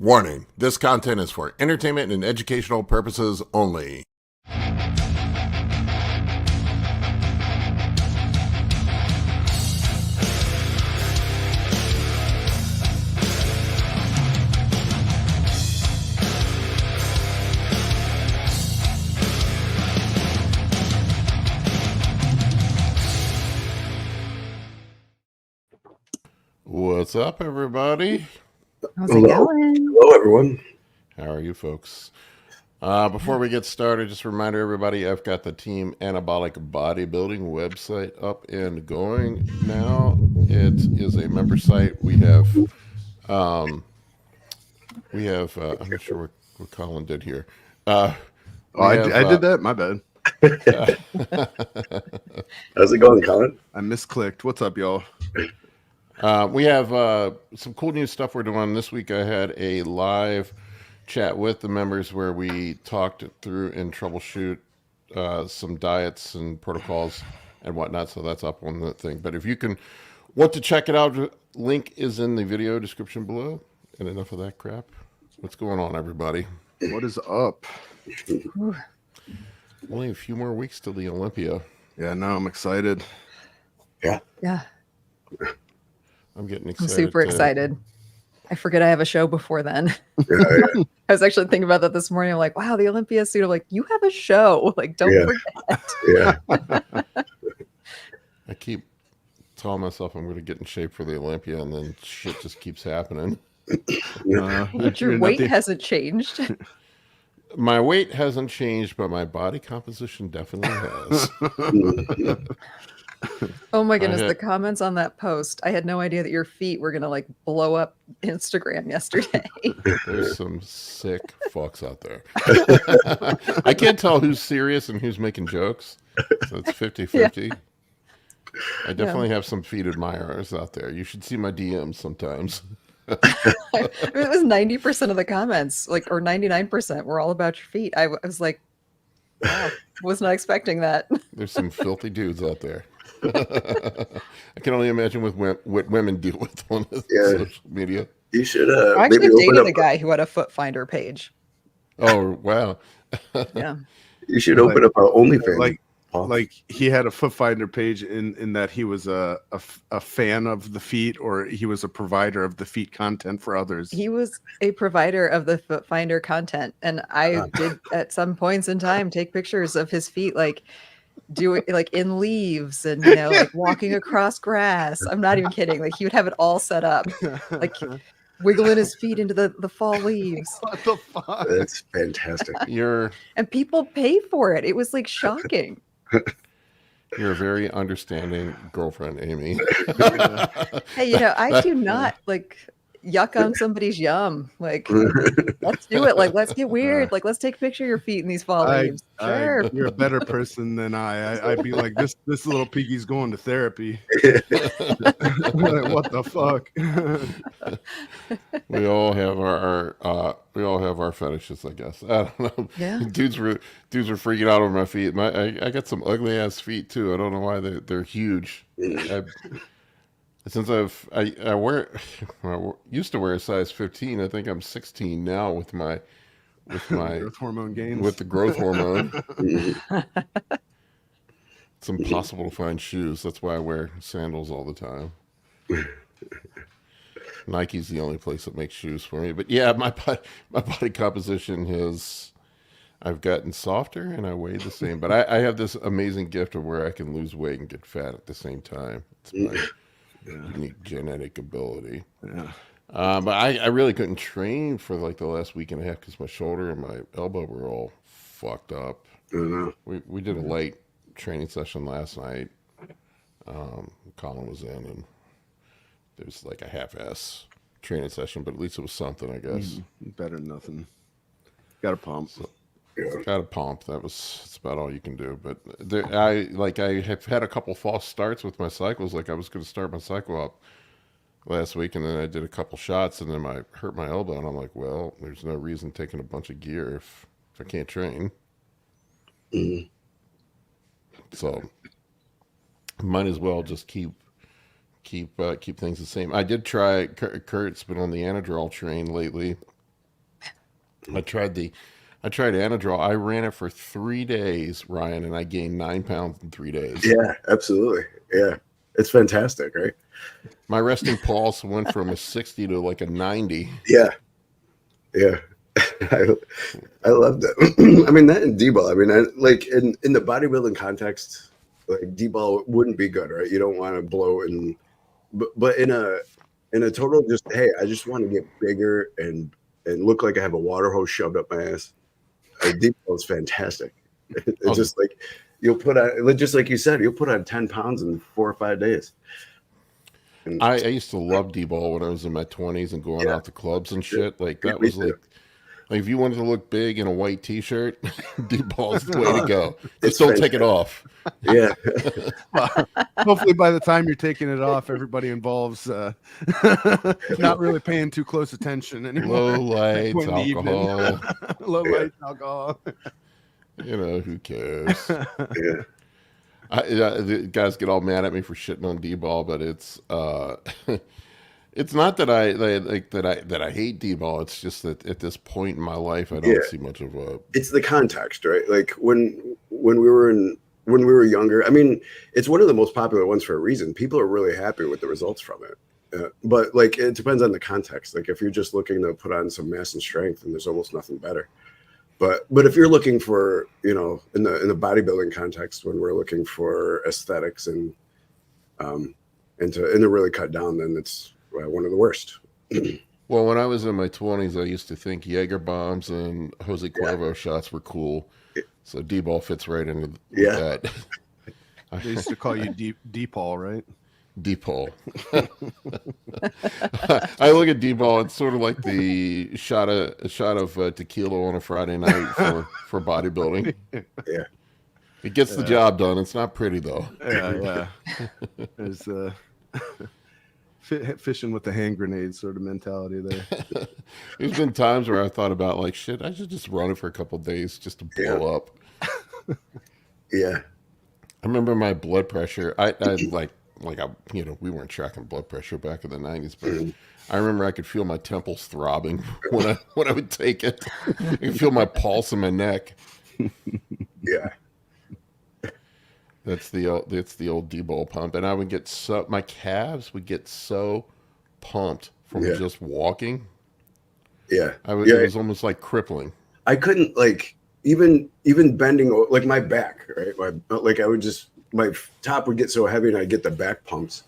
Warning, this content is for entertainment and educational purposes only. What's up, everybody? How's it going? Hello, everyone. How are you folks? Before we get started, just a reminder, everybody, I've got the Team Anabolic Bodybuilding website up and going now. It is a member site. We have I'm not sure what Colin did here. I did that. My bad. How's it going, Colin? I misclicked. What's up, y'all? We have some cool new stuff we're doing. This week I had a live chat with the members where we talked through and troubleshoot some diets and protocols and whatnot. So that's up on the thing. But if you want to check it out, link is in the video description below. And enough of that crap. What's going on, everybody? What is up? Only a few more weeks till the Olympia. Yeah, no, I'm excited. Yeah. I'm getting excited. I'm super excited. I forget I have a show before then. Yeah. I was actually thinking about that this morning. I'm like, wow, the Olympia suit. I'm like, you have a show. Like, don't forget. Yeah. I keep telling myself I'm going to get in shape for the Olympia, and then shit just keeps happening. But your weight hasn't changed. My weight hasn't changed, but my body composition definitely has. Oh my goodness, the comments on that post. I had no idea that your feet were going to like blow up Instagram yesterday. There's some sick fucks out there. I can't tell who's serious and who's making jokes. So it's 50-50. Yeah. I definitely have some feet admirers out there. You should see my DMs sometimes. I mean, it was 90% of the comments, like, or 99% were all about your feet. I was like, wow, was not expecting that. There's some filthy dudes out there. I can only imagine what women deal with on social media. You should. I actually dated a guy who had a foot finder page. Oh wow! Yeah. You should open up our OnlyFans. Like he had a foot finder page in that he was a fan of the feet, or he was a provider of the feet content for others. He was a provider of the foot finder content, and I did at some points in time take pictures of his feet, like doing like in leaves and like walking across grass. I'm not even kidding. Like he would have it all set up, like wiggling his feet into the fall leaves. What the fuck? That's fantastic. And people pay for it. It was like shocking. You're a very understanding girlfriend, Amy. Hey, I do not like yuck on somebody's yum. Like, let's do it. Like, let's get weird. Like, let's take a picture of your feet in these fall leaves. Sure. You're a better person than I'd be like, this little piggy's going to therapy. Like, what the fuck? We all have our fetishes, I guess. I don't know. Yeah. Dudes were freaking out over my feet. I got some ugly ass feet too. I don't know why they're huge. Since I used to wear a size 15. I think I'm 16 now with my growth hormone gains. With the growth hormone. It's impossible to find shoes. That's why I wear sandals all the time. Nike's the only place that makes shoes for me. But yeah, my body composition I've gotten softer and I weigh the same. But I have this amazing gift of where I can lose weight and get fat at the same time. It's my unique genetic ability. Yeah. But I really couldn't train for like the last week and a half because my shoulder and my elbow were all fucked up. We did a light training session last night. Colin was in, and there was like a half-ass training session, but at least it was something, I guess. Better than nothing. Got a pump. Got a pump. That's about all you can do. But I have had a couple false starts with my cycles. Like I was going to start my cycle up last week, and then I did a couple shots, and then I hurt my elbow, and I'm like, well, there's no reason taking a bunch of gear if I can't train. So might as well just keep things the same. I did try. Kurt's been on the Anadrol train lately. I tried Anadrol. I ran it for 3 days, Ryan, and I gained 9 pounds in 3 days. Yeah, absolutely. Yeah, it's fantastic, right? My resting pulse went from a 60 to like a 90. Yeah, yeah. I love that. I mean, that in D-ball. I mean, like in the bodybuilding context, like D-ball wouldn't be good, right? You don't want to blow and, but in a total, just hey, I just want to get bigger and look like I have a water hose shoved up my ass. D-ball is fantastic. It's just like you'll put on, just like you said, you'll put on 10 pounds in 4 or 5 days. And I used to love D-ball when I was in my 20s and going out to clubs and shit. Like that was like if you wanted to look big in a white t-shirt, D-ball is the way to go. Just don't take it off. Yeah. Well, hopefully by the time you're taking it off, everybody involved's not really paying too close attention anymore. Low lights, alcohol. Low lights, alcohol. You know, who cares? Yeah. The guys get all mad at me for shitting on D-ball, but it's it's not that I hate D-ball. It's just that at this point in my life, I don't see much of a. It's the context, right? Like when we were younger. I mean, it's one of the most popular ones for a reason. People are really happy with the results from it. But like, it depends on the context. Like if you're just looking to put on some mass and strength, and there's almost nothing better. But if you're looking for, you know, in the bodybuilding context, when we're looking for aesthetics and to really cut down, then it's one of the worst. Well, when I was in my 20s, I used to think Jaeger bombs and Jose Cuervo shots were cool. So D-ball fits right into that. They used to call you D-Paul, right? D-Paul. I look at D-ball. It's sort of like the shot of tequila on a Friday night for bodybuilding. Yeah, it gets the job done. It's not pretty though. Yeah. There's fishing with the hand grenade sort of mentality there. There's been times where I thought about like, shit, I should just run it for a couple of days just to blow up. Yeah. I remember my blood pressure. I we weren't tracking blood pressure back in the 90s, but I remember I could feel my temples throbbing when I would take it. I could feel my pulse in my neck. Yeah. That's the old D-ball pump, and I would get my calves would get so pumped from just walking. Yeah. It was almost like crippling. I couldn't even bending, like my back, right? I would just, my top would get so heavy and I'd get the back pumps,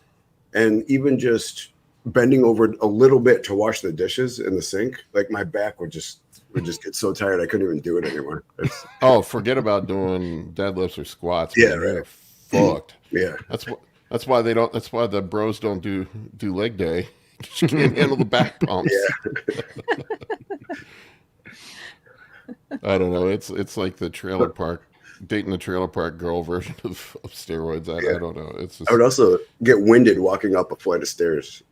and even just bending over a little bit to wash the dishes in the sink, like my back would just get so tired I couldn't even do it anymore. Forget about doing deadlifts or squats. Yeah, man. right. Fucked. Yeah. That's why the bros don't do leg day. You can't handle the back pumps. Yeah. I don't know. It's like the trailer park, dating the trailer park girl version of steroids. I don't know. It's just, I would also get winded walking up a flight of stairs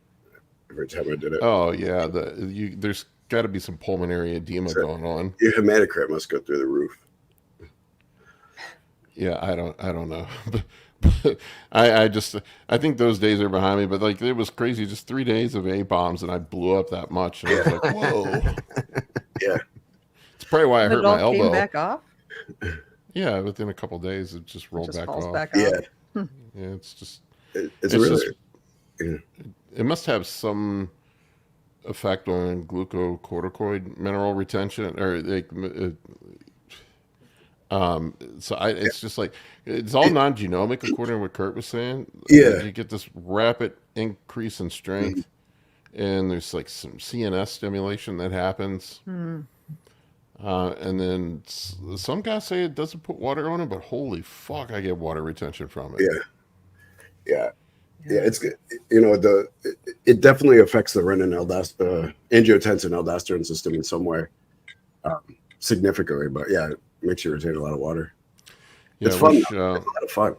every time I did it. Oh yeah, there's got to be some pulmonary edema going on. Your hematocrit must go through the roof. Yeah, I don't know. But I think those days are behind me. But like it was crazy, just 3 days of A-bombs and I blew up that much. And I was like, whoa. Yeah. It's probably why I hurt my elbow. Came back off? Yeah, within a couple of days it just rolled back off. Yeah. Yeah, it's just it's really just, it must have some effect on glucocorticoid mineral retention, or like it's just like it's all non-genomic according to what Kurt was saying. Yeah, you get this rapid increase in strength, and there's like some CNS stimulation that happens. And then some guys say it doesn't put water on it, but holy fuck, I get water retention from it. Yeah, it's good. You know, it definitely affects the renin-angiotensin aldosterone system in some way, significantly. But yeah, it makes you retain a lot of water. Yeah, it's fun. It's a lot of fun.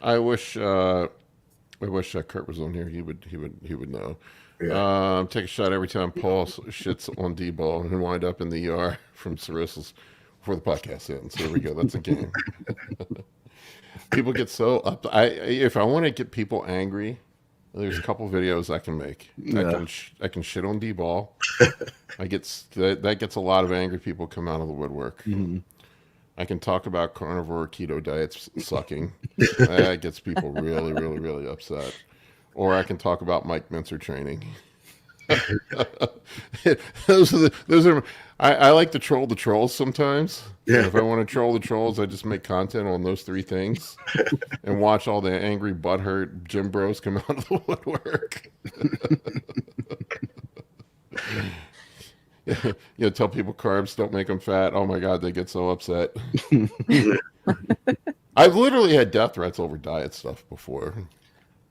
I wish Kurt was on here. He would know. Yeah. Take a shot every time Paul shits on D-ball and wind up in the ER from cirrhosis before the podcast ends. There we go. That's a game. People get so up. If I want to get people angry, There's a couple videos I can make. Yeah. I can shit on DBOL. That gets a lot of angry people come out of the woodwork. Mm-hmm. I can talk about carnivore keto diets sucking. That gets people really, really, really upset. Or I can talk about Mike Mincer training. I like to troll the trolls sometimes. Yeah. And if I want to troll the trolls, I just make content on those 3 things and watch all the angry butthurt gym bros come out of the woodwork. Tell people carbs don't make them fat. Oh my God, they get so upset. I've literally had death threats over diet stuff before.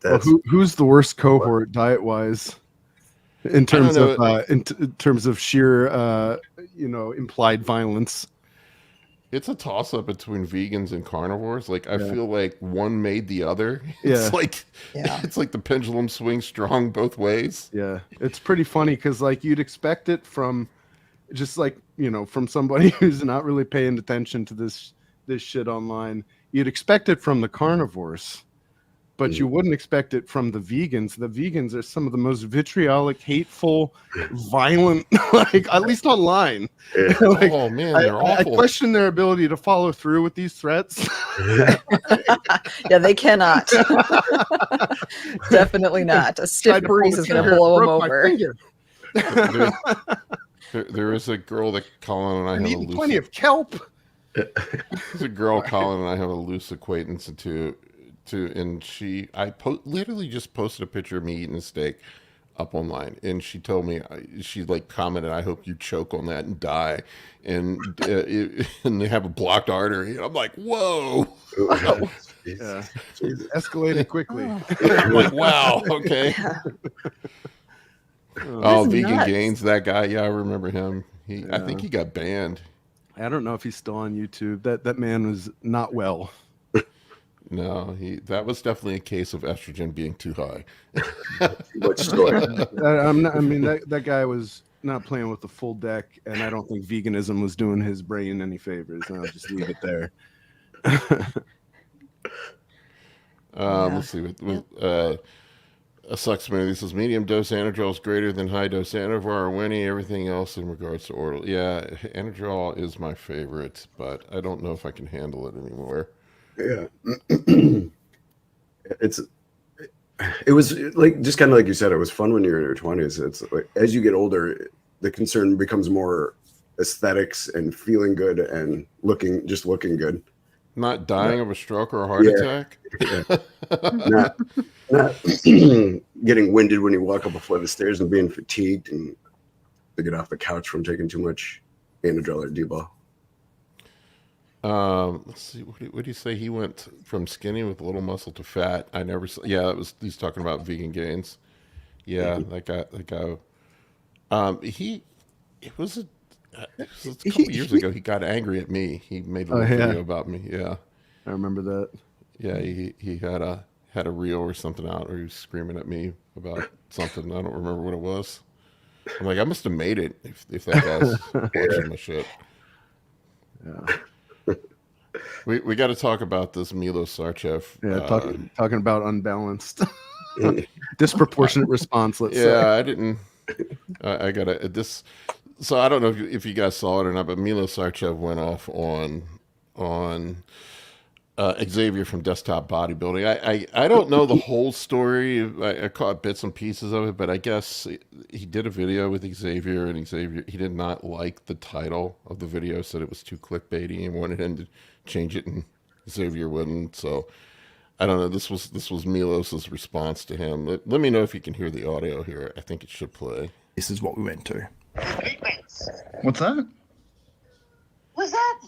Well, who's the worst cohort diet wise in terms of in terms of sheer implied violence? It's a toss up between vegans and carnivores. Like I feel like one made the other. Yeah. It's like the pendulum swings strong both ways. Yeah, it's pretty funny because like you'd expect it from just like from somebody who's not really paying attention to this shit online. You'd expect it from the carnivores, but you wouldn't expect it from the vegans. The vegans are some of the most vitriolic, hateful, violent, like at least online. Yeah. Like, oh man, they're awful. I question their ability to follow through with these threats. Yeah, they cannot. Definitely not. A stiff breeze is going to blow them over. There is a girl that Colin and I have eating plenty of kelp. There's a girl Colin and I have a loose acquaintance and I literally just posted a picture of me eating a steak up online, and she told me, she like commented, "I hope you choke on that and die," and they have a blocked artery. And I'm like, whoa. Yeah. Escalated quickly. I'm like, wow, okay. Vegan nuts. Gains, that guy, yeah, I remember him. I think he got banned. I don't know if he's still on YouTube. That man was not well. No, that was definitely a case of estrogen being too high. Much story. That guy was not playing with the full deck, and I don't think veganism was doing his brain any favors. And I'll just leave it there. Let's see. A suck smoothie says medium dose Anadrol is greater than high dose Anadrol or Winnie. Everything else in regards to oral. Yeah, Anadrol is my favorite, but I don't know if I can handle it anymore. Yeah. It was like, just kind of like you said, it was fun when you're in your 20s. It's like, as you get older, the concern becomes more aesthetics and feeling good and looking good. Not dying of a stroke or a heart attack. Yeah. not getting winded when you walk up a flight of stairs and being fatigued and to get off the couch from taking too much Anadrol or DBOL. Let's see. What do you say? He went from skinny with a little muscle to fat. I never saw. Yeah, he's talking about Vegan Gains. Yeah, that guy. It was a couple years ago. He got angry at me. He made a video about me. Yeah, I remember that. Yeah, he had a reel or something out, or he was screaming at me about something. I don't remember what it was. I'm like, I must have made it if that guy's watching my shit. Yeah. We got to talk about this Milos Sarchev. Yeah, talking about unbalanced, disproportionate response. Let's say. Yeah, I didn't. I gotta this. So I don't know if you guys saw it or not, but Milos Sarchev went off on Xavier from Desktop Bodybuilding. I don't know the whole story. I caught bits and pieces of it, but I guess he did a video with Xavier, and Xavier, he did not like the title of the video, said it was too clickbaity and wanted him to change it, and Xavier wouldn't. So I don't know. This was Milos's response to him. Let me know if you can hear the audio here. I think it should play. This is what we went to. Clickbaits. What's that? What's that?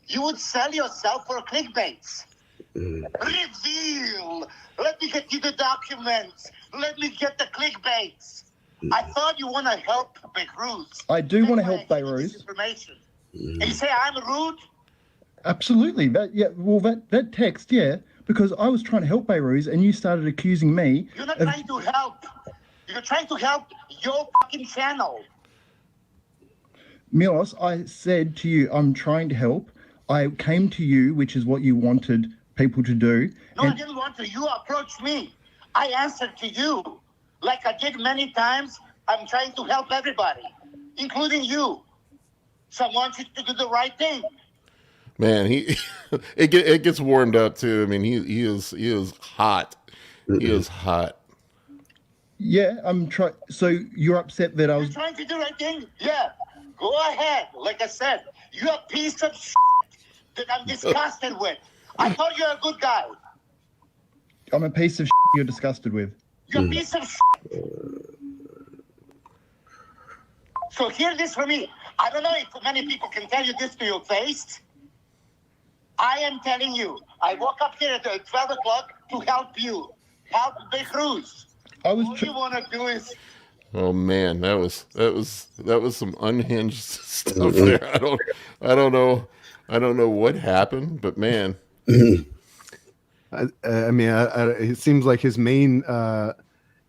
You would sell yourself for clickbaits. Reveal. Let me get you the documents. Let me get the clickbaits. I thought you want to help Beirut. I do want to help Beirut. Information. And you say I'm rude? Absolutely. That text, yeah, because I was trying to help Beirut and you started accusing me. You're not trying to help. You're trying to help your fucking channel. Milos, I said to you, I'm trying to help. I came to you, which is what you wanted people to do. No, I didn't want to. You approached me. I answered to you like I did many times. I'm trying to help everybody, including you. So I want you to do the right thing. Man, it gets warmed up too. I mean, he is hot. He is hot. Yeah, I'm trying. So you're upset that I You're was. trying to do the right thing? Yeah. Go ahead. Like I said, you're a piece of shit that I'm disgusted with. I thought you're a good guy. I'm a piece of shit you're disgusted with. You're a piece of shit. So hear this from me. I don't know if many people can tell you this to your face. I am telling you, I woke up here at 12 o'clock to help you. Help the crews. I was. All you want to do is... Oh man, that was some unhinged stuff there. I don't know what happened, but man. I mean, it seems like his main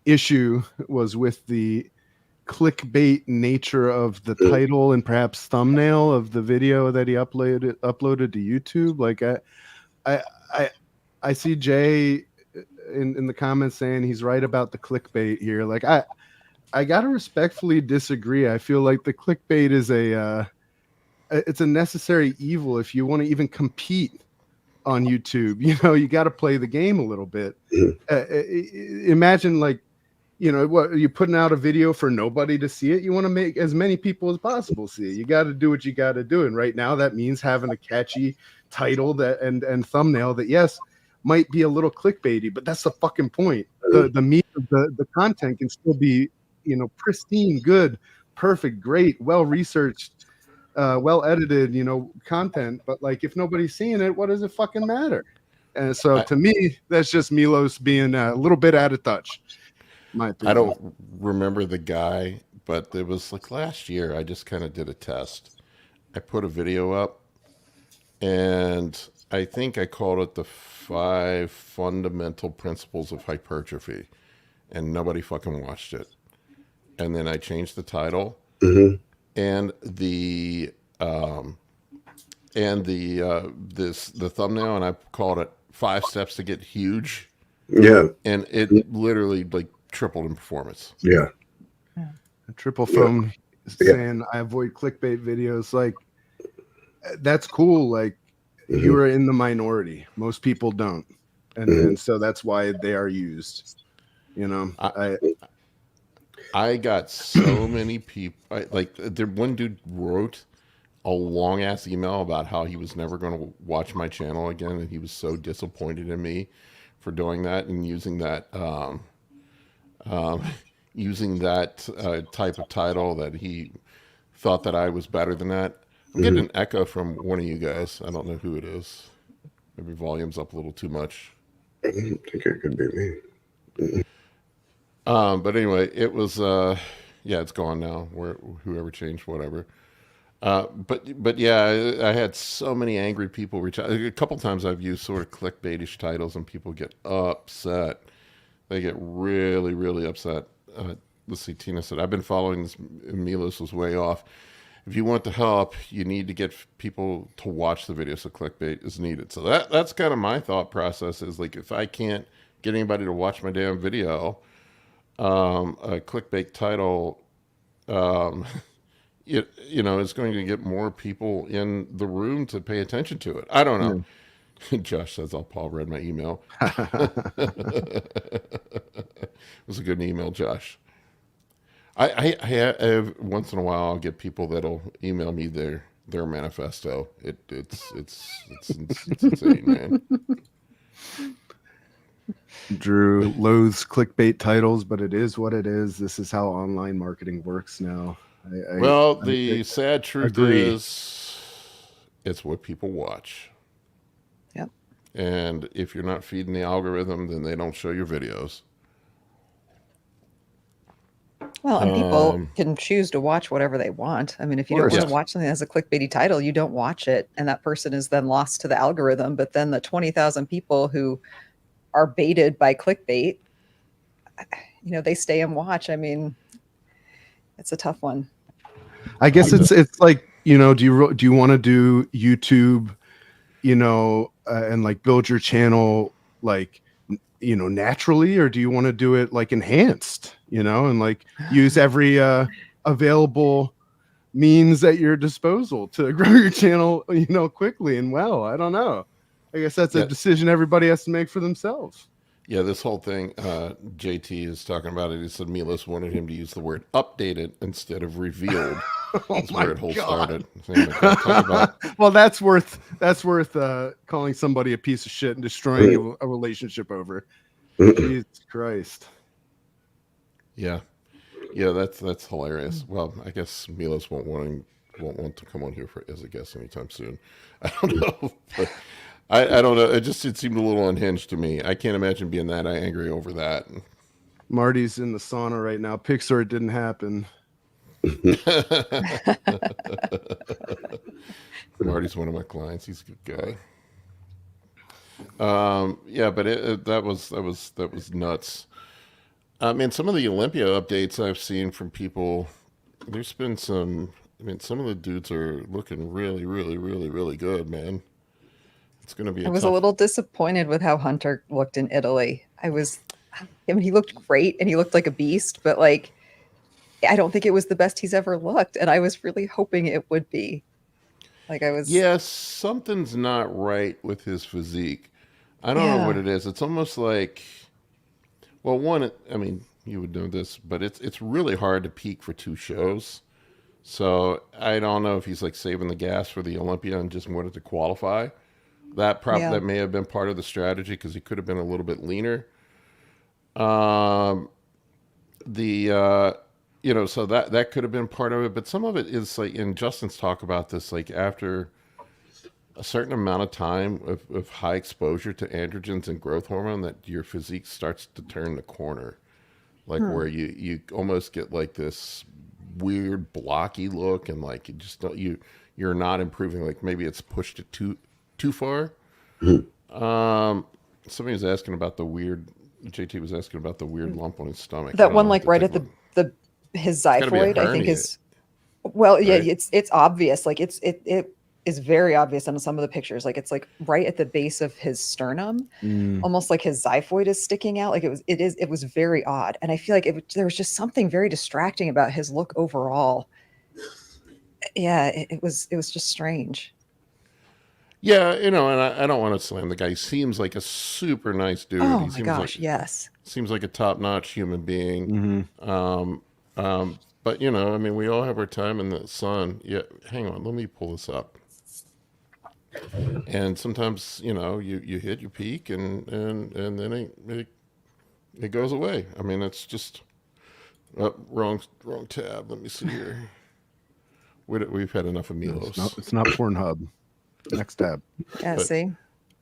issue was with the clickbait nature of the title and perhaps thumbnail of the video that he uploaded to YouTube. Like I see Jay in the comments saying he's right about the clickbait here. Like I gotta respectfully disagree. I feel like the clickbait is it's a necessary evil if you want to even compete on YouTube. You know, you got to play the game a little bit. Imagine, like, you know, what you're putting out a video for nobody to see it. You want to make as many people as possible see it. You got to do what you got to do. And right now, that means having a catchy title that and thumbnail that, yes, might be a little clickbaity, but that's the fucking point. The meat of the content can still be, you know, pristine, good, perfect, great, well researched, well edited, you know, content. But like, if nobody's seeing it, what does it fucking matter? And so to me, that's just Milos being a little bit out of touch. My opinion. I don't remember the guy, but it was like last year. I just kind of did a test. I put a video up, and I think I called it the 5 fundamental principles of hypertrophy, and nobody fucking watched it. And then I changed the title and the thumbnail, and I called it 5 steps to get huge. Yeah. And it literally like tripled in performance. Yeah. Triple phone saying I avoid clickbait videos. Like, that's cool. Like, you are in the minority. Most people don't. And so that's why they are used. You know, I got so many people. One dude wrote a long ass email about how he was never going to watch my channel again, and he was so disappointed in me for doing that and using that type of title, that he thought that I was better than that. I'm getting an echo from one of you guys. I don't know who it is. Maybe volume's up a little too much. I think it could be me. But anyway, it was it's gone now. Whoever changed whatever. But yeah, I had so many angry people reach out. A couple times I've used sort of clickbaitish titles and people get upset. They get really, really upset. Let's see, Tina said, I've been following this. Milos was way off. If you want the help, you need to get people to watch the video, so clickbait is needed. So that's kind of my thought process, is like, if I can't get anybody to watch my damn video, a clickbait title, you know, is going to get more people in the room to pay attention to it. I don't know. Josh says, Paul read my email. It was a good email, Josh. I have, once in a while, I'll get people that'll email me their manifesto. It's insane, man. Drew loathes clickbait titles, but it is what it is. This is how online marketing works now. The sad truth is, it's what people watch. Yep. And if you're not feeding the algorithm, then they don't show your videos. Well, and people can choose to watch whatever they want. I mean, if you don't want to watch something that has a clickbaity title, you don't watch it, and that person is then lost to the algorithm. But then the 20,000 people who are baited by clickbait, you know, they stay and watch. I mean, it's a tough one. I guess it's like, you know, do you want to do YouTube, you know, and like build your channel, like, naturally, or do you want to do it like enhanced, and like use every available means at your disposal to grow your channel, quickly and well? I don't know. I guess that's a decision everybody has to make for themselves. Yeah, this whole thing, JT is talking about it. He said Milos wanted him to use the word updated instead of revealed. That's where it whole started. Well, that's worth calling somebody a piece of shit and destroying a relationship over. Jesus Christ. Yeah, that's hilarious. Well, I guess Milos won't want to come on here as a guest anytime soon. I don't know, but I don't know. It seemed a little unhinged to me. I can't imagine being that angry over that. Marty's in the sauna right now. Pixar, it didn't happen. Marty's one of my clients. He's a good guy. Yeah, but that was nuts. I mean, some of the Olympia updates I've seen from people, there's been some. I mean, some of the dudes are looking really, really, really, really good, man. It's going to be. I was a little disappointed with how Hunter looked in Italy. I mean, he looked great and he looked like a beast, but like, I don't think it was the best he's ever looked, and I was really hoping it would be. Like I was. Yeah, something's not right with his physique. I don't know what it is. It's almost like, well, one, I mean, you would know this, but it's really hard to peak for 2 shows. So I don't know if he's like saving the gas for the Olympia and just wanted to qualify. That may have been part of the strategy, because he could have been a little bit leaner. So that could have been part of it, but some of it is like, and Justin's talk about this, like after a certain amount of time of high exposure to androgens and growth hormone, that your physique starts to turn the corner, like where you almost get like this weird blocky look, and like you're not improving. Like maybe it's pushed it too far. Somebody was asking about the weird. JT was asking about the weird lump on his stomach. That one, like right at his xiphoid, I think is. Well, yeah, right? It's obvious. Like it is very obvious on some of the pictures. Like it's like right at the base of his sternum, almost like his xiphoid is sticking out. Like it was very odd, and I feel like there was just something very distracting about his look overall. Yeah, it was just strange. Yeah, and I don't want to slam the guy. He seems like a super nice dude. Oh he my seems gosh, like, yes. Seems like a top-notch human being. But I mean, we all have our time in the sun. Yeah, hang on, let me pull this up. And sometimes, you hit your peak, and then it goes away. I mean, it's just wrong tab. Let me see here. We've had enough of Milos. It's not Pornhub. Next tab. Yeah, see?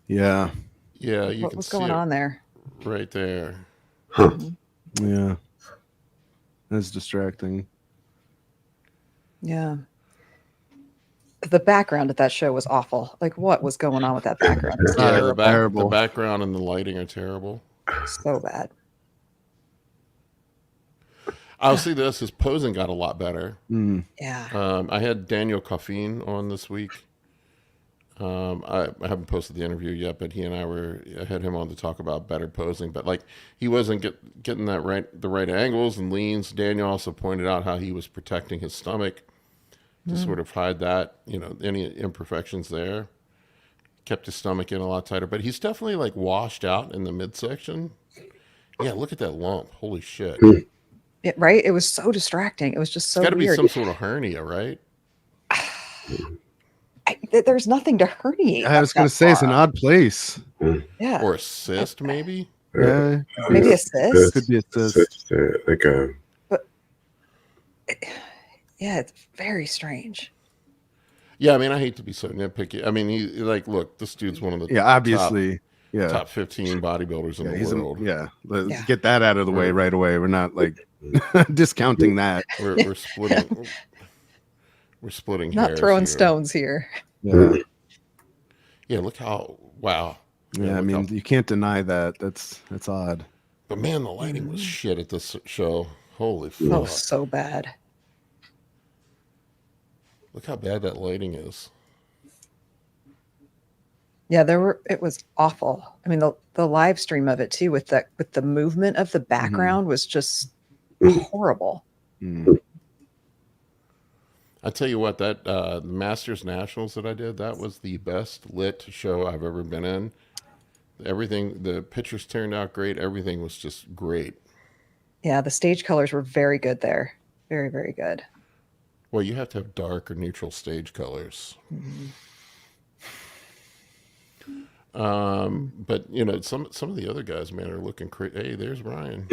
Yeah. Yeah, you can what's see going on there? Right there. Huh. Yeah. That's distracting. Yeah. The background at that show was awful. Like, what was going on with that background? It's Yeah, terrible. the background and the lighting are terrible. So bad. I'll see this. His posing got a lot better. Yeah. I had Daniel Coffin on this week. I haven't posted the interview yet, but he and I had him on to talk about better posing. But like, he wasn't getting the right angles and leans. Daniel also pointed out how he was protecting his stomach to sort of hide that, any imperfections there. Kept his stomach in a lot tighter, but he's definitely like washed out in the midsection. Yeah, look at that lump. Holy shit. Right? It was so distracting. It was just so weird. It's got to be some sort of hernia, right? There's nothing to herniate. I was going to say it's an odd place. Yeah. Or a cyst, maybe? Yeah. Maybe a cyst? Could be a cyst. But yeah, it's very strange. Yeah, I mean, I hate to be so nitpicky. I mean, look, this dude's one of the obviously top 15 bodybuilders in the world. Let's get that out of the way right away. We're not like discounting that. We're splitting. We're splitting Not hairs throwing here. stones here. Yeah, look how wow. Yeah, I mean, you can't deny that. That's odd. But man, the lighting was shit at this show. Holy fuck. Oh, so bad. Look how bad that lighting is. Yeah, it was awful. I mean, the live stream of it too, with the movement of the background was just horrible. I tell you what, that Masters Nationals that I did, that was the best lit show I've ever been in. Everything, the pictures turned out great. Everything was just great. Yeah, the stage colors were very good there. Very, very good. Well, you have to have dark or neutral stage colors. But you know, some of the other guys, man, are looking crazy. Hey, there's Ryan.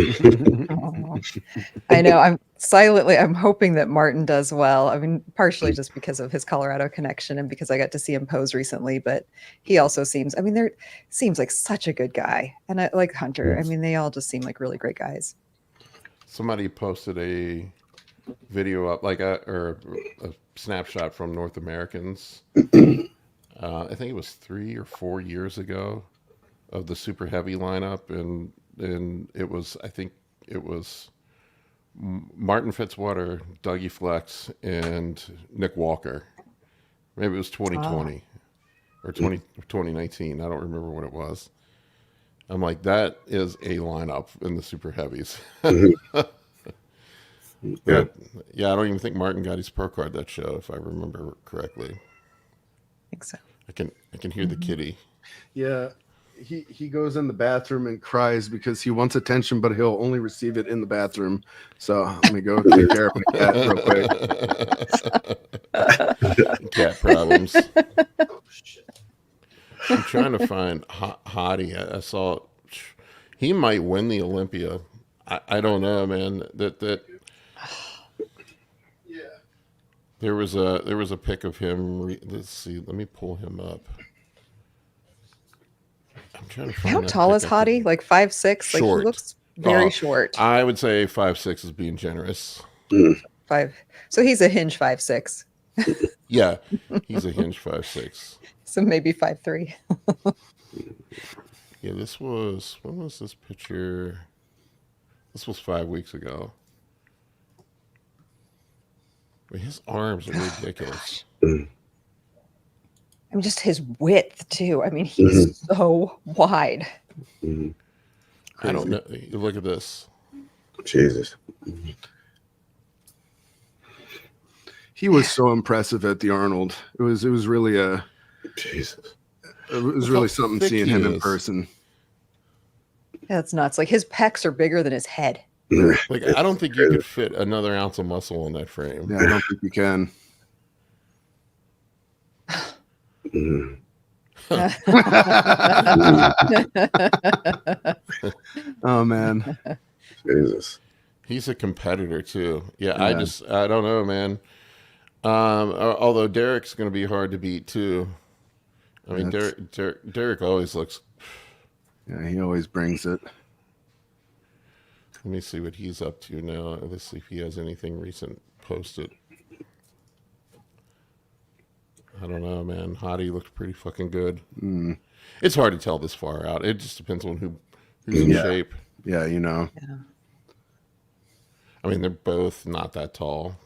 I know. I'm hoping that Martin does well. I mean, partially just because of his Colorado connection and because I got to see him pose recently, but he also seems like such a good guy. And I like Hunter. I mean, they all just seem like really great guys. Somebody posted a video up, like a snapshot from North Americans. I think it was 3 or 4 years ago, of the super heavy lineup, and it was, I think it was Martin Fitzwater, Dougie Flex, and Nick Walker. Maybe it was 2020 or 2019. I don't remember what it was. I'm like, that is a lineup in the super heavies. Yeah. Yeah, I don't even think Martin got his pro card that show, if I remember correctly. I think so. I can hear the kitty. Yeah, he goes in the bathroom and cries because he wants attention, but he'll only receive it in the bathroom. So let me go take care of my cat real quick. Cat problems. I'm trying to find Hadi. I saw he might win the Olympia. I don't know, man. That Yeah. there was a pic of him. Let's see. Let me pull him up. I'm trying to find. How tall is Hadi? Like 5'6"? Like Short. he looks very short. I would say 5'6" is being generous. 5. So he's a hinge 5'6". Yeah, he's a hinge 5'6". So maybe 5'3". Yeah, when was this picture? This was 5 weeks ago. I mean, his arms are ridiculous. I mean, just his width too. I mean, he's so wide. I don't know. Look at this. Jesus. He was so impressive at the Arnold. It was really Jesus. it was really something thick seeing he him in is. person. Yeah, that's nuts. Like his pecs are bigger than his head. Like, I don't think you could fit another ounce of muscle on that frame. Yeah, I don't think you can. Oh man. Jesus. He's a competitor too. Yeah, Yeah. I don't know, man. Although Derek's going to be hard to beat too. I mean, Derek always looks. Yeah, he always brings it. Let me see what he's up to now. Let's see if he has anything recent posted. I don't know, man. Hadi looked pretty fucking good. It's hard to tell this far out. It just depends on who's in shape. Yeah, you know. Yeah. I mean, they're both not that tall.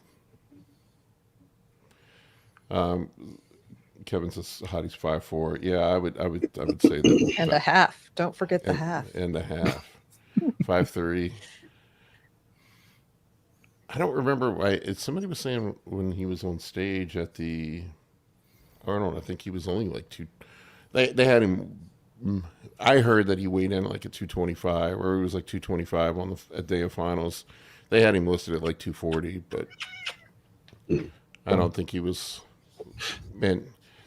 Kevin says Hadi's 5'4". Yeah, I would say that. And a half. Don't forget the half. And a half. 5'3". I don't remember why. Somebody was saying when he was on stage at the Arnold, I think he was only like two. They had him. I heard that he weighed in like at 225, or he was like 225 on the day of finals. They had him listed at like 240, but I don't think he was. Man,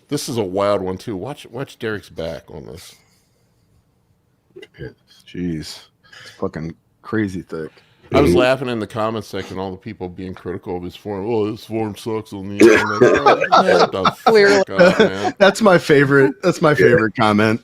this is a wild one too. Watch Derek's back on this. Jeez. It's fucking crazy thick. I was laughing in the comments section, all the people being critical of his form. Oh, his form sucks on the internet. Shut the Clearly. fuck up, man. That's my favorite. That's my favorite comment.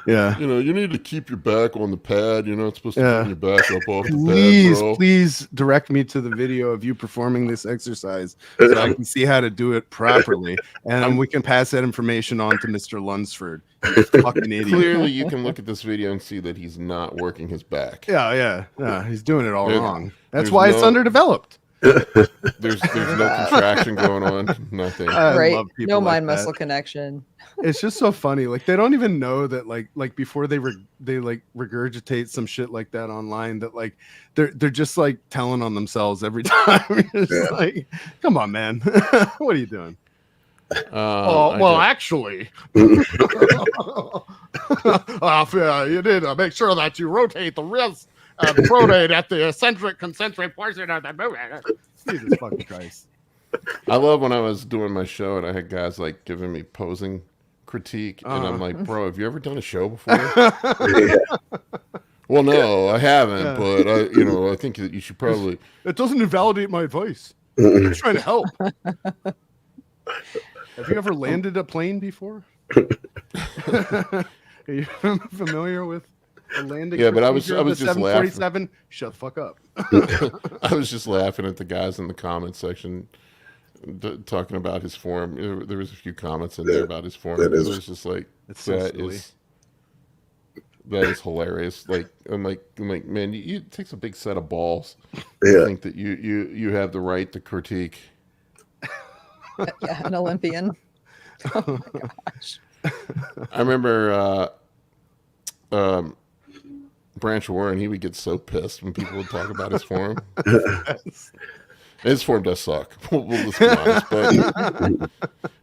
Yeah. You know, you need to keep your back on the pad. You know, it's supposed to Yeah. keep your back up off the Please, pad, bro. please direct me to the video of you performing this exercise so I can see how to do it properly. And we can pass that information on to Mr. Lunsford. You fucking idiot. Clearly, you can look at this video and see that he's not working his back. Yeah. He's doing it all There- wrong. That's there's why it's no- underdeveloped. There's no contraction going on. Nothing. I Right? love people No like mind that. muscle connection. It's just so funny. Like they don't even know that like before they like regurgitate some shit like that online, that like they're just like telling on themselves every time. It's like, come on, man. What are you doing? Actually, you need to make sure that you rotate the wrist and pronate at the eccentric concentric portion of the movement. Jesus fucking Christ. I love when I was doing my show and I had guys like giving me posing critique, and I'm like, bro, have you ever done a show before? Well, no, I haven't, but I think that you should probably. It doesn't invalidate my advice. I'm just trying to help. Have you ever landed a plane before? Are you familiar with a landing? Yeah, but I was procedure of just the laughing. 747? Shut the fuck up. I was just laughing at the guys in the comment section talking about his form. There was a few comments in there about his form. It was just like, It's so silly. That is hilarious. Like I'm like, man, it takes a big set of balls Yeah. to think that you have the right to critique. Yeah, an Olympian. Oh my gosh. I remember Branch Warren, he would get so pissed when people would talk about his form. His form does suck. We'll just be honest,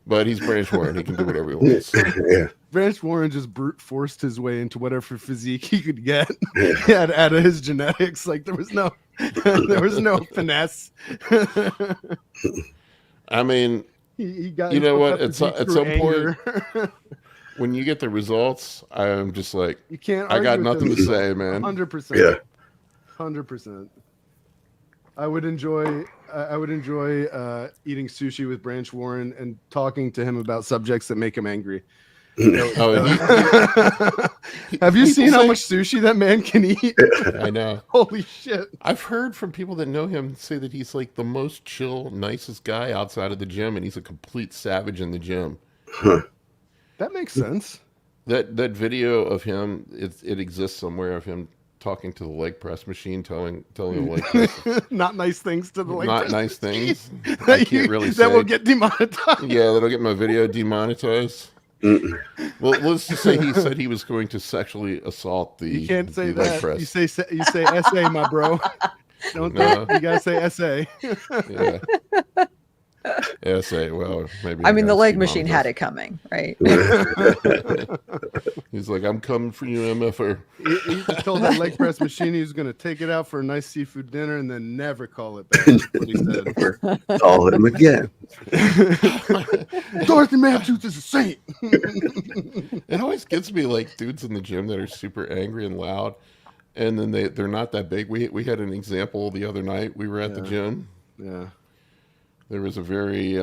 but he's Branch Warren. He can do whatever he wants. Yeah. Branch Warren just brute forced his way into whatever physique he could get out of his genetics. Like there was no finesse. I mean, he got you know what? at some point, when you get the results, I'm just like, you can't. I got argue with nothing to this. say, man. 100%. Yeah. 100%. I would enjoy eating sushi with Branch Warren and talking to him about subjects that make him angry. Have you seen how much sushi that man can eat? I know. Holy shit. I've heard from people that know him say that he's like the most chill, nicest guy outside of the gym, and he's a complete savage in the gym. That makes sense. That video of him, it exists somewhere, of him talking to the leg press machine, telling the leg press Not nice things to the leg not press nice machine. things. I can't really say. That will get demonetized. Yeah, that'll get my video demonetized. Well, let's just say he said he was going to sexually assault the. You can't say the leg that. press. You say SA, my bro. Don't No. you gotta say SA. Yeah. SA. Well, maybe. I mean, the that's leg machine had demonetized. it coming, right? He's like, I'm coming for you, MFer. He told that leg press machine he was going to take it out for a nice seafood dinner and then never call it back. That's what he said. Call him again. Dorothy Mantooth is a saint. It always gets me, like dudes in the gym that are super angry and loud, and then they're not that big. We had an example the other night. We were at the gym. Yeah. There was a very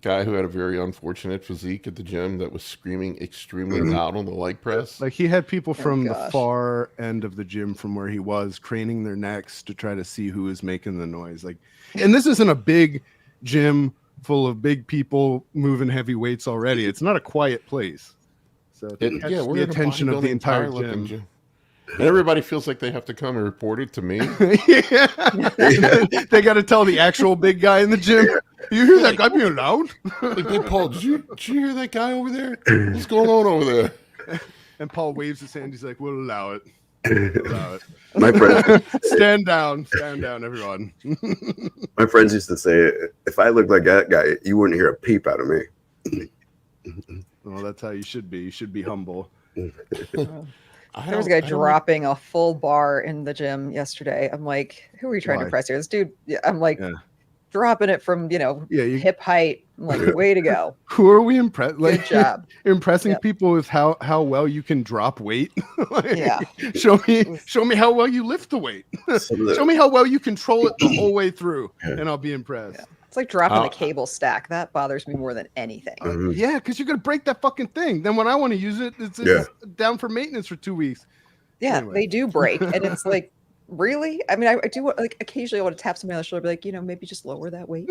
guy who had a very unfortunate physique at the gym that was screaming extremely loud on the leg press. Like he had people from the gosh. far end of the gym from where he was craning their necks to try to see who was making the noise. Like, and this isn't a big gym full of big people moving heavy weights already. It's not a quiet place. So to catch we're the in a attention of the bodybuilding entire powerlifting gym. And everybody feels like they have to come and report it to me. They got to tell the actual big guy in the gym. You hear that guy being loud? Like, hey, Paul, did you hear that guy over there? What's going on over there? And Paul waves his hand. He's like, "We'll allow it. We'll allow it. My friend, Stand down, everyone." my friends used to say, if I looked like that guy, you wouldn't hear a peep out of me. Well, that's how you should be. You should be humble. There was a guy dropping a full bar in the gym yesterday. I'm like, who are you trying Why? to impress here? This dude, I'm like, dropping it from, hip height. I'm like, way to go. Who are we impressed? Good job. You're impressing Yep. people with how well you can drop weight. Like, Yeah. Show me how well you lift the weight. Show me how well you control it the whole way through, and I'll be impressed. Yeah. It's like dropping the cable stack. That bothers me more than anything. Yeah, because you're gonna break that fucking thing. Then when I want to use it, it's down for maintenance for 2 weeks. Yeah, Anyway. they do break, and it's like, really? I mean, I do like occasionally I want to tap somebody on the shoulder, be like, maybe just lower that weight.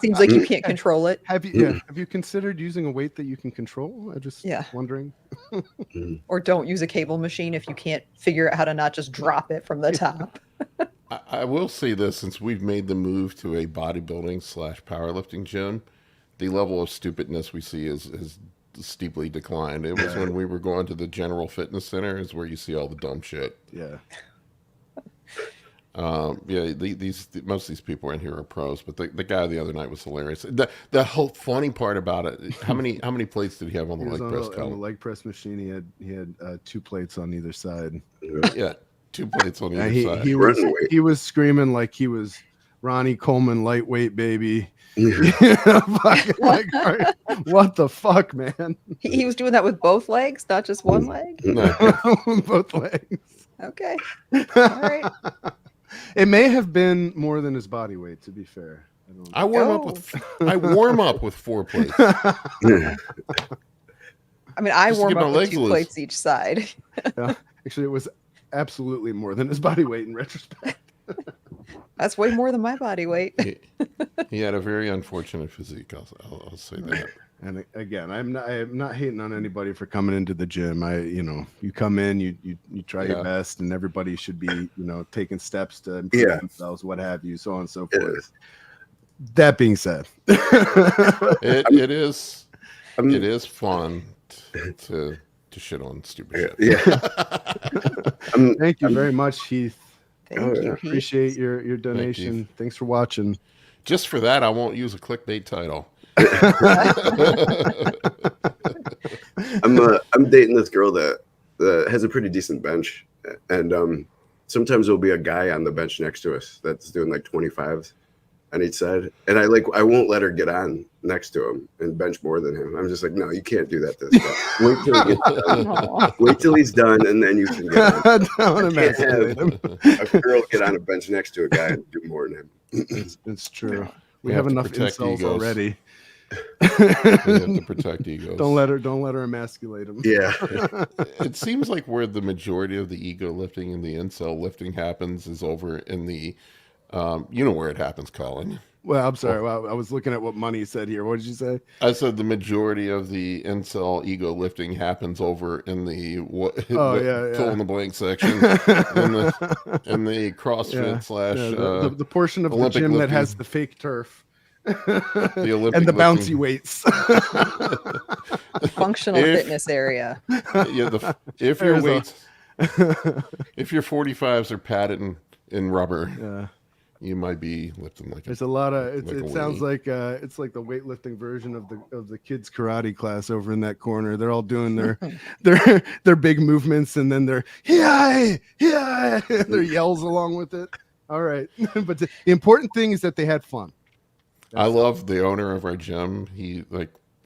Seems like you can't control it. Have you considered using a weight that you can control? I'm just wondering. Or don't use a cable machine if you can't figure out how to not just drop it from the top. I will say this, since we've made the move to a bodybuilding / powerlifting gym, the level of stupidness we see is steeply declined. It was when we were going to the general fitness center is where you see all the dumb shit. Yeah. These most of these people in here are pros, but the guy the other night was hilarious. The whole funny part about it, how many plates did he have on the He was leg on, press on the column? leg press machine. He had 2 plates on either side. Yeah, 2 plates on either And side. he was screaming like he was Ronnie Coleman lightweight baby. Fucking like, what the fuck, man? He was doing that with both legs, not just one leg. No. Both legs. Okay, all right. It may have been more than his body weight, to be fair. I warm up with 4 plates. I mean, I Just to warm get my up with legs 2 loose. plates each side. Yeah. Actually, it was absolutely more than his body weight in retrospect. That's way more than my body weight. He had a very unfortunate physique. I'll say that. And again, I'm not hating on anybody for coming into the gym. You come in, you try your best, and everybody should be, taking steps to improve themselves, what have you, so on and so forth. That being said, it is fun to shit on stupid shit. Thank you very much, Heath. Thank you, Heath. Appreciate your donation. Thanks for watching. Just for that, I won't use a clickbait title. I'm dating this girl that has a pretty decent bench, and sometimes there'll be a guy on the bench next to us that's doing like 25s on each side, and I won't let her get on next to him and bench more than him. I'm just like, no, you can't do that. Wait till he gets done. Wait till he's done, and then you can get on. Don't You can't emasculate him. have a girl get on a bench next to a guy and do more than him. It's true. We We have have to enough protect incels egos. already. We have to protect egos. Don't let her emasculate him. Yeah. It seems like where the majority of the ego lifting and the incel lifting happens is over in the, you know where it happens, Colin. Well, I'm sorry. Well, I was looking at what Money said here. What did you say? I said the majority of the incel ego lifting happens over in the fill in the blank section in the CrossFit / the portion of Olympic the gym that lifting. has the fake turf. the Olympic And the bouncy lifting. weights. Functional fitness area. If your weights, if your 45s are padded in rubber, you might be lifting like There's a lot of like a it sounds weenie. like it's like the weightlifting version of the kids karate class over in that corner. They're all doing their big movements, and then their their yells along with it. All right. But the important thing is that they had fun. I love the owner of our gym.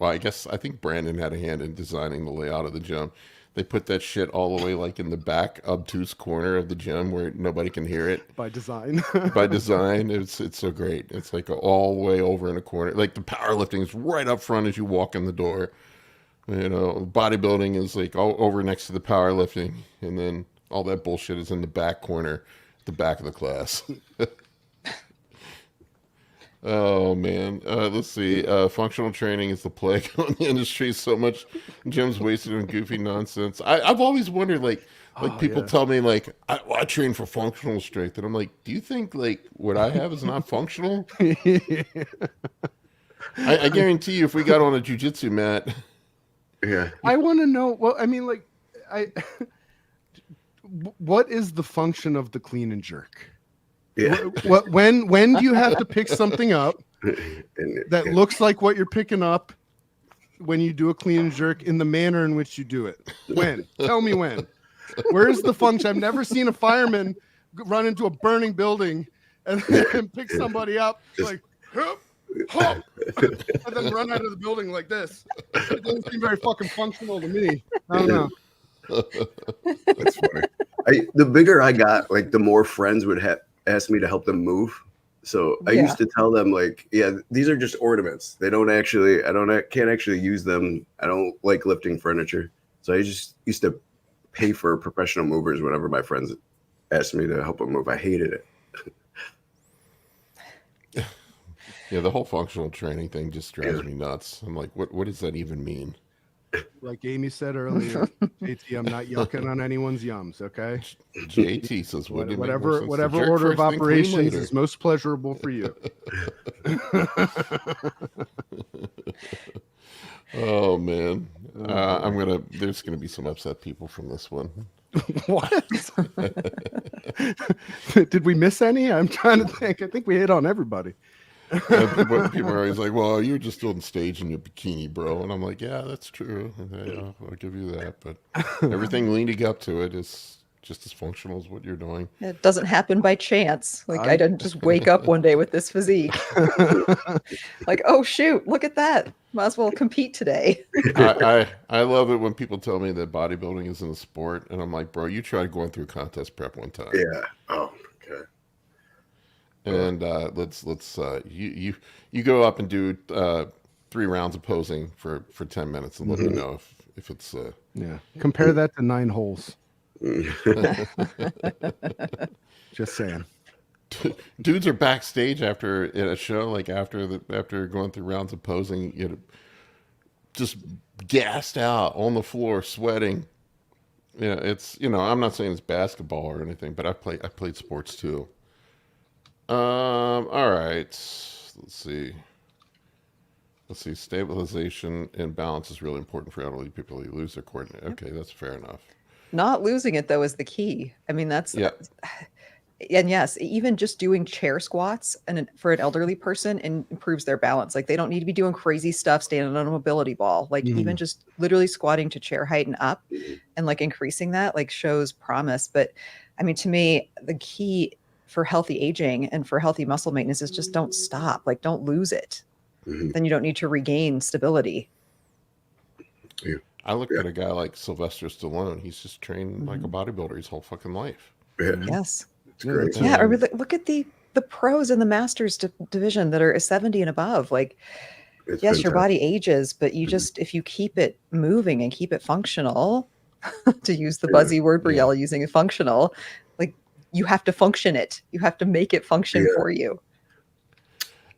I think Brandon had a hand in designing the layout of the gym. They put that shit all the way like in the back obtuse corner of the gym where nobody can hear it. By design. By design, it's so great. It's like all the way over in a corner. Like the powerlifting is right up front as you walk in the door. Bodybuilding is like all over next to the powerlifting, and then all that bullshit is in the back corner, the back of the class. Oh man, let's see. Functional training is the plague on the industry. So much gyms wasted on goofy nonsense. I've always wondered, people tell me I train for functional strength, and I'm like, do you think what I have is not functional? I guarantee you, if we got on a jujitsu mat, Yeah. I want to know. Well, I mean, what is the function of the clean and jerk? Yeah. When do you have to pick something up that looks like what you're picking up when you do a clean and jerk in the manner in which you do it? When? Tell me when. Where's the function? I've never seen a fireman run into a burning building and pick somebody up like, hop, hop, and then run out of the building like this. It doesn't seem very fucking functional to me. I don't know. That's funny. The bigger I got, the more friends would ask me to help them move. So I used to tell them these are just ornaments. They don't actually, can't actually use them. I don't like lifting furniture. So I just used to pay for professional movers whenever my friends asked me to help them move. I hated it. Yeah, the whole functional training thing just drives me nuts. I'm like, what does that even mean? Like Amy said earlier, JT, I'm not yucking on anyone's yums, okay? JT says, wouldn't it make more Whatever sense to whatever jerk order of first, then clean operations later? is most pleasurable for you. Oh man, there's gonna be some upset people from this one. What? Did we miss any? I'm trying to think. I think we hit on everybody. People are always like, well, you're just on stage in your bikini, bro. And I'm like, yeah, that's true. Yeah, I'll give you that. But everything leading up to it is just as functional as what you're doing. It doesn't happen by chance. Like I didn't just wake up one day with this physique. Like, oh shoot, look at that. Might as well compete today. I love it when people tell me that bodybuilding isn't a sport. And I'm like, bro, you tried going through contest prep one time. Yeah. Oh, okay. And let's you go up and do 3 rounds of posing for 10 minutes and let me know if it's yeah. Compare that to 9 holes. Just saying. Dudes are backstage after a show, like after going through rounds of posing, you know, just gassed out on the floor, sweating. Yeah, it's, you know, I'm not saying it's basketball or anything, but I played sports too. All right. Let's see. Stabilization and balance is really important for elderly people who lose their coordination. Okay, that's fair enough. Not losing it though is the key. I mean, that's Yeah. And yes, even just doing chair squats and for an elderly person improves their balance. Like they don't need to be doing crazy stuff, standing on a mobility ball. Like even just literally squatting to chair height and up and like increasing that like shows promise. But I mean, to me, the key for healthy aging and for healthy muscle maintenance is just don't stop. Like don't lose it. Then you don't need to regain stability. Yeah. I looked at a guy like Sylvester Stallone. He's just trained like a bodybuilder his whole fucking life. Yeah. Yes. It's great. Yeah, or look at the pros in the masters division that are 70 and above. Like, It's yes, your fantastic. body ages, but you just if you keep it moving and keep it functional, to use the buzzy word Brielle using it functional, like you have to function it. You have to make it function for you.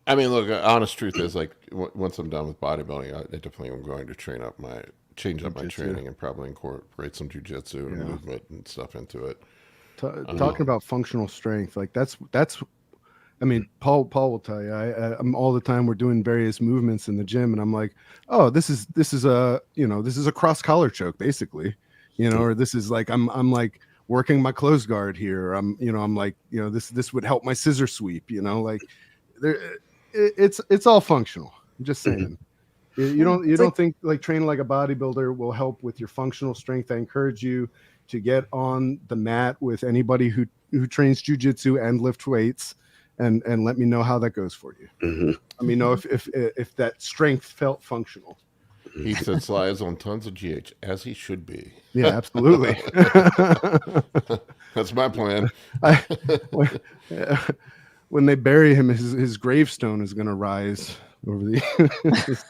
I mean, look, honest truth is like once I'm done with bodybuilding, I definitely am going to change up my training and probably incorporate some jujitsu and movement and stuff into it. Talking about functional strength, like that's I mean, Paul will tell you, I'm all the time we're doing various movements in the gym and I'm like, oh, this is a, you know, this is a cross collar choke basically, you know, or this is like I'm like working my closed guard here. I'm like, you know, this would help my scissor sweep, you know, like it's all functional. I'm just saying. You don't think like training like a bodybuilder will help with your functional strength. I encourage you to get on the mat with anybody who trains jujitsu and lift weights and let me know how that goes for you. Let me know if that strength felt functional. He said Sly is on tons of GH, as he should be. Yeah, absolutely. That's my plan. When they bury him, his gravestone is going to rise over the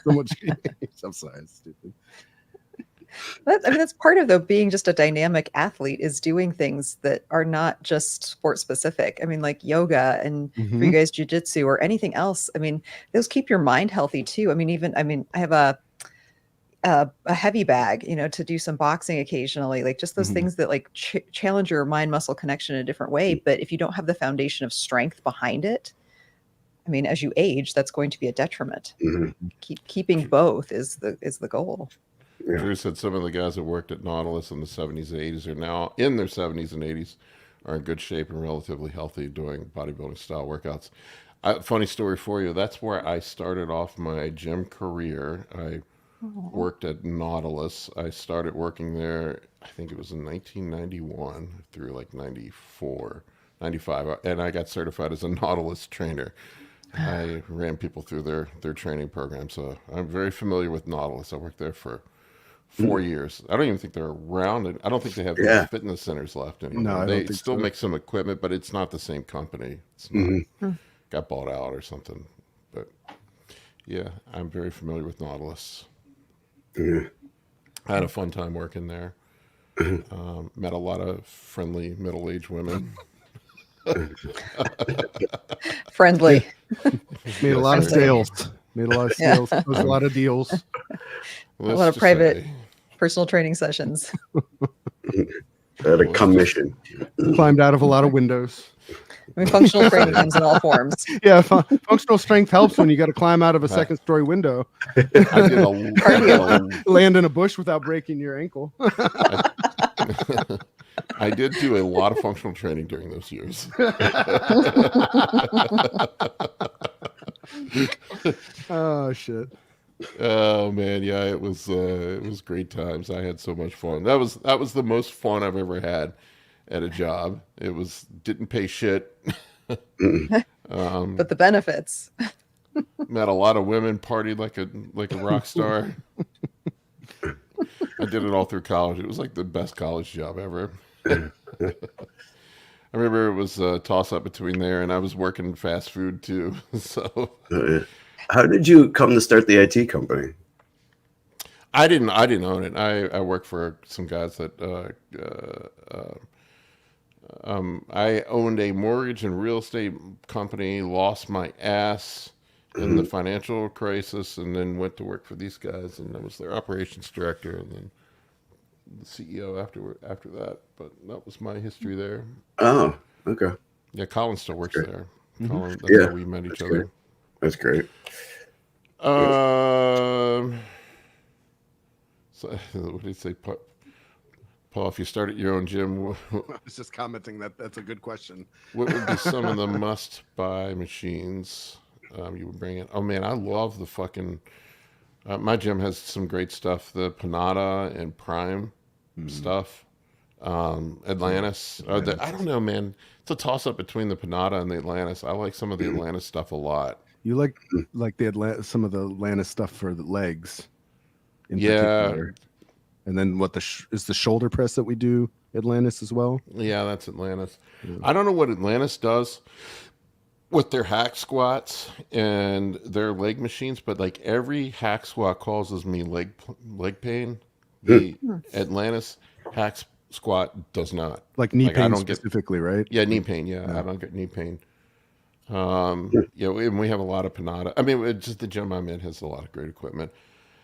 so much. I'm sorry, it's stupid. That's part of though being just a dynamic athlete is doing things that are not just sport specific. I mean, like yoga and for you guys, jujitsu or anything else. I mean, those keep your mind healthy too. I mean, I have a heavy bag, you know, to do some boxing occasionally, like just those things that like challenge your mind muscle connection in a different way. But if you don't have the foundation of strength behind it, I mean, as you age, that's going to be a detriment. Keeping both is the goal. Yeah. Drew said some of the guys that worked at Nautilus in the 70s and 80s are now in their 70s and 80s are in good shape and relatively healthy doing bodybuilding style workouts. Funny story for you. That's where I started off my gym career. I worked at Nautilus. I started working there, I think it was in 1991 through like 94, 95. And I got certified as a Nautilus trainer. I ran people through their training program. So I'm very familiar with Nautilus. I worked there for 4 years. I don't even think they're around. And I don't think they have any fitness centers left anymore. No, I they don't think still so. make some equipment, but it's not the same company. It's not got bought out or something. But yeah, I'm very familiar with Nautilus. I had a fun time working there. Met a lot of friendly middle-aged women. Friendly. Made a lot of sales. Closed a lot of deals. A lot of private personal training sessions. At a commission. Climbed out of a lot of windows. I mean, functional training comes in all forms. Yeah, functional strength helps when you got to climb out of a second-story window. I did Land in a bush without breaking your ankle. I did do a lot of functional training during those years. Oh shit. Oh man, yeah, it was great times. I had so much fun. That was the most fun I've ever had at a job. It didn't pay shit. But the benefits. Met a lot of women, partied like a rock star. I did it all through college. It was like the best college job ever. I remember it was a toss up between there, and I was working fast food too. So, how did you come to start the IT company? I didn't own it. I worked for some guys that I owned a mortgage and real estate company, lost my ass in the financial crisis, and then went to work for these guys, and I was their operations director, and then the CEO after that. But that was my history there. Oh, okay. Yeah, Colin still works there. Colin, that's Yeah, how we met each that's other. great. That's great. So what did he say, Paul? If you started your own gym, I was just commenting that's a good question. what would be some of the must-buy machines you would bring in? Oh man, I love the fucking. My gym has some great stuff. The Panada and Prime stuff. Atlantis. I don't know, man. It's a toss-up between the Panada and the Atlantis. I like some of the Atlantis stuff a lot. You like the some of the Atlantis stuff for the legs, in Yeah. particular. And then what is the shoulder press that we do Atlantis as well? Yeah, that's Atlantis. I don't know what Atlantis does with their hack squats and their leg machines, but like every hack squat causes me leg pain. The Atlantis hack squat does not. Like knee pain I don't specifically, right? Yeah, knee pain. Yeah, I don't get knee pain. Yeah, and we have a lot of Panada. I mean, just the gym I'm in has a lot of great equipment.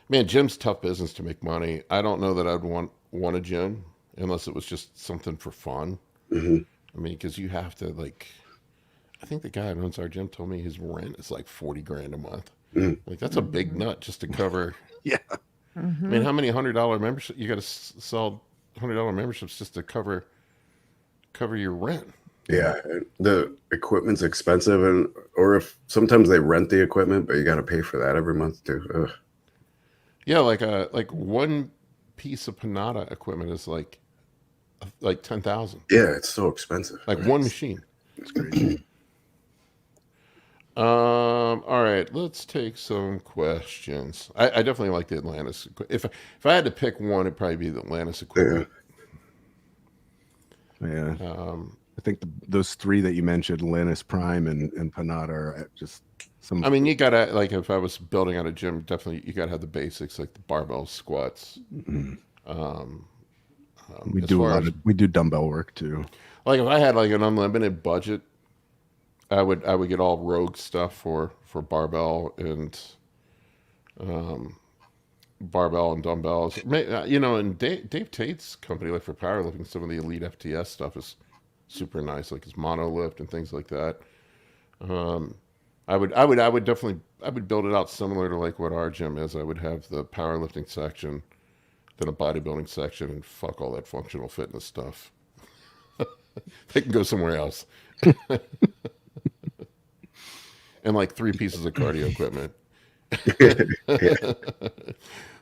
Man, gym's tough business to make money. I don't know that I'd want a gym unless it was just something for fun. I mean, because you have to I think the guy who owns our gym told me his rent is like $40,000 a month. Like that's a big nut just to cover. Yeah. I mean, how many $100 membership you got to sell $100 memberships just to cover your rent? Yeah, the equipment's expensive, or if sometimes they rent the equipment, but you got to pay for that every month too. Ugh. Yeah, like one piece of Panada equipment is like 10,000. Yeah, it's so expensive. Like one machine. It's crazy. All right, let's take some questions. I definitely like the Atlantis. If I had to pick one, it'd probably be the Atlantis equipment. Yeah. I think those three that you mentioned, Atlantis, Prime, and Panada, are just some. I mean, you gotta if I was building out a gym, definitely you gotta have the basics like the barbell squats. We do dumbbell work too. Like if I had like an unlimited budget, I would get all rogue stuff for barbell and dumbbells. You know, and Dave Tate's company, like for powerlifting, some of the elite FTS stuff is super nice, like his monolift and things like that. I would definitely build it out similar to like what our gym is. I would have the powerlifting section, then a bodybuilding section, and fuck all that functional fitness stuff. They can go somewhere else. And like 3 pieces of cardio equipment.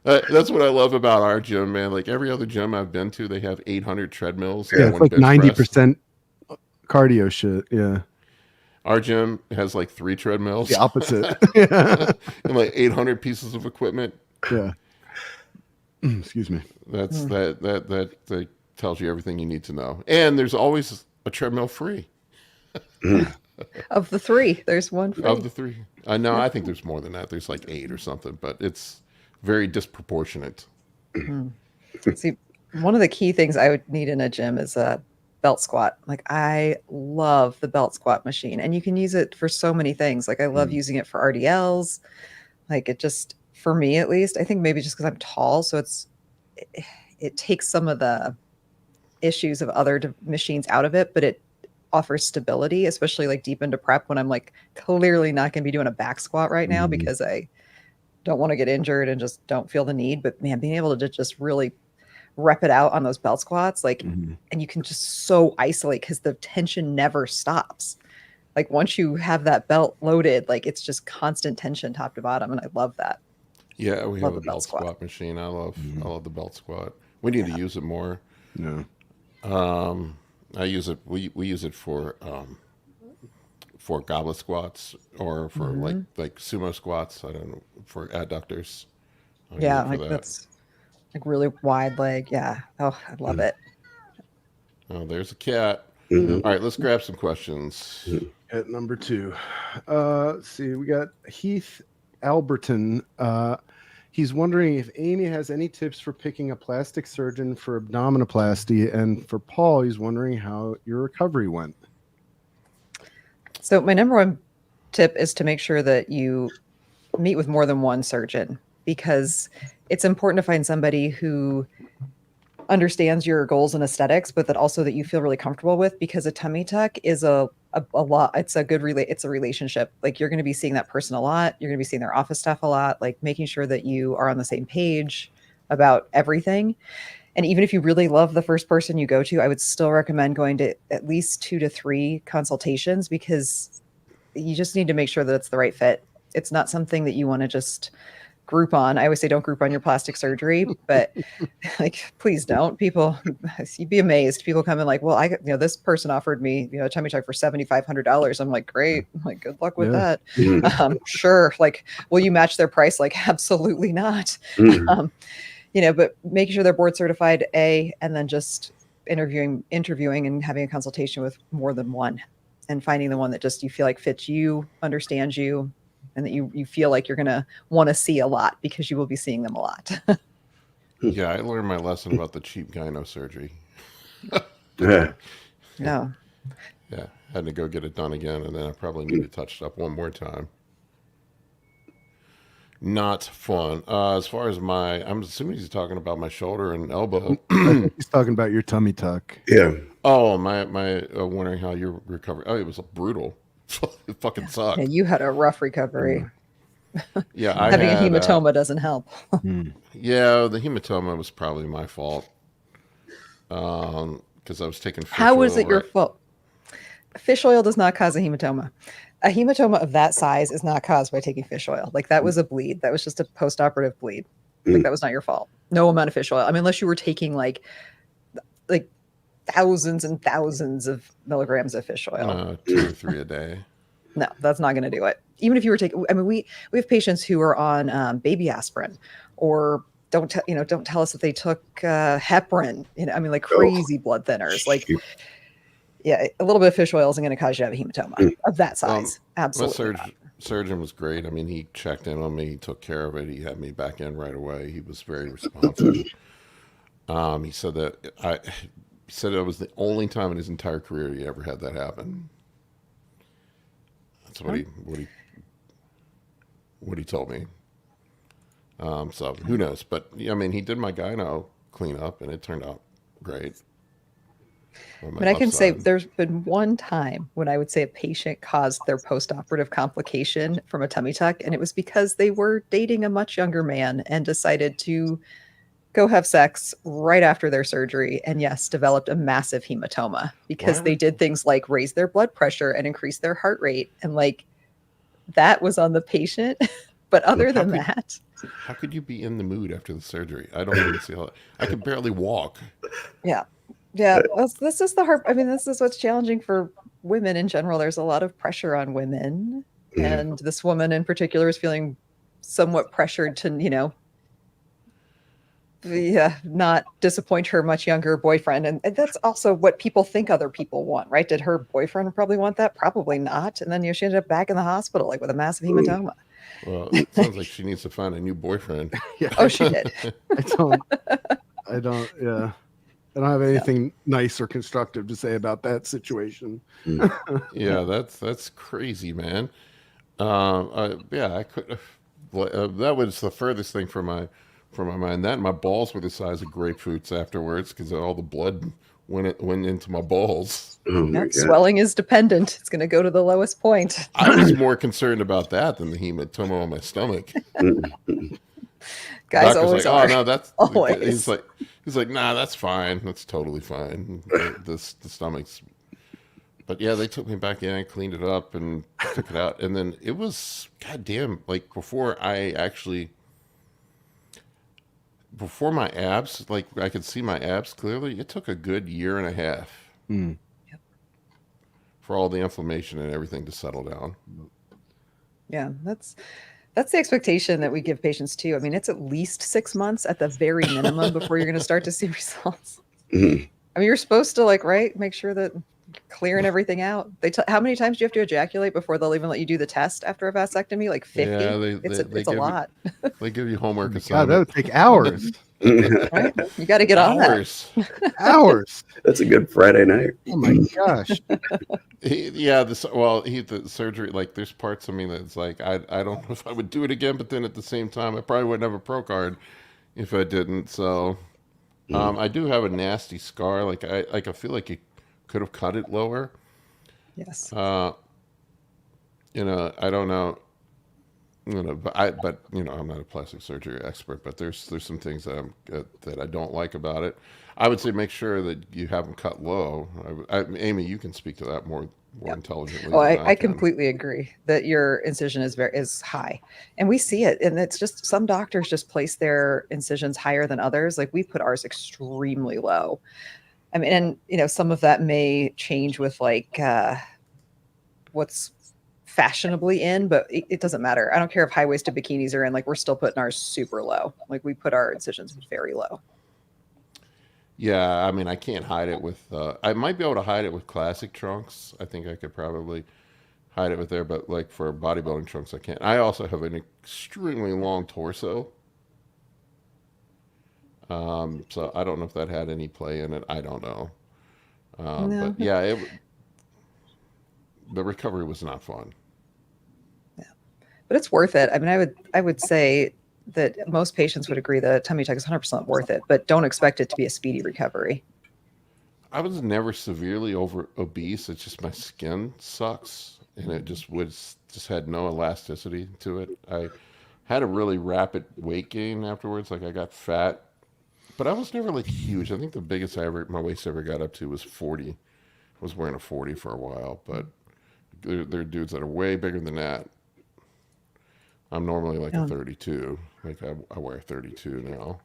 That's what I love about our gym, man. Like every other gym I've been to, they have 800 treadmills. Yeah, it's like 90% cardio shit. Yeah. Our gym has like 3 treadmills. The opposite. And like 800 pieces of equipment. Yeah. Excuse me. That tells you everything you need to know. And there's always a treadmill free. Of the 3, there's one free. Of the 3. No, I think there's more than that. There's like 8 or something, but it's very disproportionate. See, one of the key things I would need in a gym is a belt squat. Like I love the belt squat machine, and you can use it for so many things. Like I love using it for RDLs. Like it just for me at least. I think maybe just because I'm tall, so it takes some of the issues of other machines out of it, but it offers stability, especially like deep into prep when I'm like clearly not going to be doing a back squat right now because I don't want to get injured and just don't feel the need. But man, being able to just really rep it out on those belt squats, like, and you can just so isolate because the tension never stops. Like once you have that belt loaded, like it's just constant tension top to bottom, and I love that. Yeah, we Love have a the belt belt squat. squat machine. I love the belt squat. We need to use it more. No. I use it. We use it for goblet squats or for like sumo squats. I don't know, for adductors. I use Yeah, it for like that. that's like really wide leg. Yeah. Oh, I love it. Oh, there's a cat. Mhm. All right, let's grab some questions. At number 2. Let's see, we got Heath Alberton. He's wondering if Amy has any tips for picking a plastic surgeon for abdominoplasty. And for Paul, he's wondering how your recovery went. So my number one tip is to make sure that you meet with more than one surgeon, because it's important to find somebody who understands your goals and aesthetics, but that also that you feel really comfortable with, because a tummy tuck is a lot. It's a good it's a relationship. Like you're going to be seeing that person a lot. You're going to be seeing their office staff a lot, like making sure that you are on the same page about everything. And even if you really love the first person you go to, I would still recommend going to at least 2 to 3 consultations, because you just need to make sure that it's the right fit. It's not something that you want to just Groupon. I always say don't Groupon your plastic surgery, but like, please don't. People, you'd be amazed. People come in like, well, this person offered me, a tummy tuck for $7,500. I'm like, great. I'm like, good luck with that. Sure. Like, will you match their price? Like, absolutely not. But making sure they're board certified, and then just interviewing and having a consultation with more than one, and finding the one that just you feel like fits you, understands you, and that you feel like you're going to want to see a lot, because you will be seeing them a lot. Yeah, I learned my lesson about the cheap gyno surgery. Yeah. No. Yeah, had to go get it done again, and then I probably need to touch it up one more time. Not fun. As far as I'm assuming he's talking about my shoulder and elbow. He's talking about your tummy tuck. Yeah. Oh, my wondering how you recovered. Oh, it was brutal. It fucking sucked. Yeah, you had a rough recovery. Yeah, having a hematoma doesn't help. Yeah, the hematoma was probably my fault. Because I was taking fish How was oil, it your right? fault? Fish oil does not cause a hematoma. A hematoma of that size is not caused by taking fish oil. Like, that was a bleed. That was just a post-operative bleed. Like, that was not your fault. No amount of fish oil. I mean, unless you were taking like thousands and thousands of milligrams of fish oil. 2 or 3 a day. No, that's not going to do it. Even if you were taking, I mean, we have patients who are on baby aspirin, or don't tell us that they took heparin. I mean, like crazy blood thinners. Like, yeah, a little bit of fish oil isn't going to cause you to have a hematoma of that size. Absolutely. My surgeon was great. I mean, he checked in on me. He took care of it. He had me back in right away. He was very responsive. He said that it was the only time in his entire career he ever had that happen. That's what he told me. So who knows? But I mean, he did my gyno cleanup, and it turned out great. But I can say there's been one time when I would say a patient caused their post-operative complication from a tummy tuck, and it was because they were dating a much younger man and decided to go have sex right after their surgery, and yes, developed a massive hematoma because they did things like raise their blood pressure and increase their heart rate, and like that was on the patient. But other than that, how could you be in the mood after the surgery? I don't even see how I could barely walk. Yeah. Well, this is the hard. I mean, this is what's challenging for women in general. There's a lot of pressure on women, and this woman in particular is feeling somewhat pressured to, not disappoint her much younger boyfriend. And that's also what people think other people want, right? Did her boyfriend probably want that? Probably not. And then she ended up back in the hospital, like with a massive hematoma. Well, it sounds like she needs to find a new boyfriend. Yeah. Oh, she did. I don't have anything nice or constructive to say about that situation. Yeah, that's crazy, man. I could. that was the furthest thing from my mind. That and my balls were the size of grapefruits afterwards because all the blood went into my balls. Oh my Yep, God. swelling is dependent. It's going to go to the lowest point. I was more concerned about that than the hematoma on my stomach. Guys Doctor's always like, are. oh no, that's Always. he's like, nah, that's fine. That's totally fine. The stomach's. But yeah, they took me back in, cleaned it up, and took it out, and then it was goddamn like before my abs, like I could see my abs clearly. It took a good year and a half for all the inflammation and everything to settle down. Yeah, that's the expectation that we give patients too. I mean, it's at least 6 months at the very minimum before you're going to start to see results. Mhm. I mean, you're supposed to make sure that clearing everything out. How many times do you have to ejaculate before they'll even let you do the test after a vasectomy? Like 50? Yeah, It's a lot. They give you homework God, assignment. that would take hours. Right? You got to get on that. Hours. Hours. That's a good Friday night. Oh my gosh. The surgery, like there's parts of me that's like I don't know if I would do it again, but then at the same time I probably wouldn't have a pro card if I didn't. So I do have a nasty scar. I feel like you could have cut it lower. Yes. I don't know. But I'm not a plastic surgery expert, but there's some things that I don't like about it. I would say make sure that you have them cut low. Amy, you can speak to that more intelligently. Oh, than I can. completely agree that your incision is high, and we see it. And it's just some doctors just place their incisions higher than others. Like we put ours extremely low. I mean, and some of that may change with what's fashionably in, but it doesn't matter. I don't care if high-waisted bikinis are in. Like we're still putting ours super low. Like we put our incisions very low. Yeah, I mean, I can't hide it with. I might be able to hide it with classic trunks. I think I could probably hide it with there, but like for bodybuilding trunks, I can't. I also have an extremely long torso, so I don't know if that had any play in it. I don't know, No. but yeah, the recovery was not fun. Yeah, but it's worth it. I mean, I would say that most patients would agree that tummy tuck is 100% worth it, but don't expect it to be a speedy recovery. I was never severely obese. It's just my skin sucks, and it just had no elasticity to it. I had a really rapid weight gain afterwards. Like I got fat, but I was never like huge. I think the biggest my waist ever got up to was 40. I was wearing a 40 for a while, but there are dudes that are way bigger than that. I'm normally like a 32. Like I wear 32 now.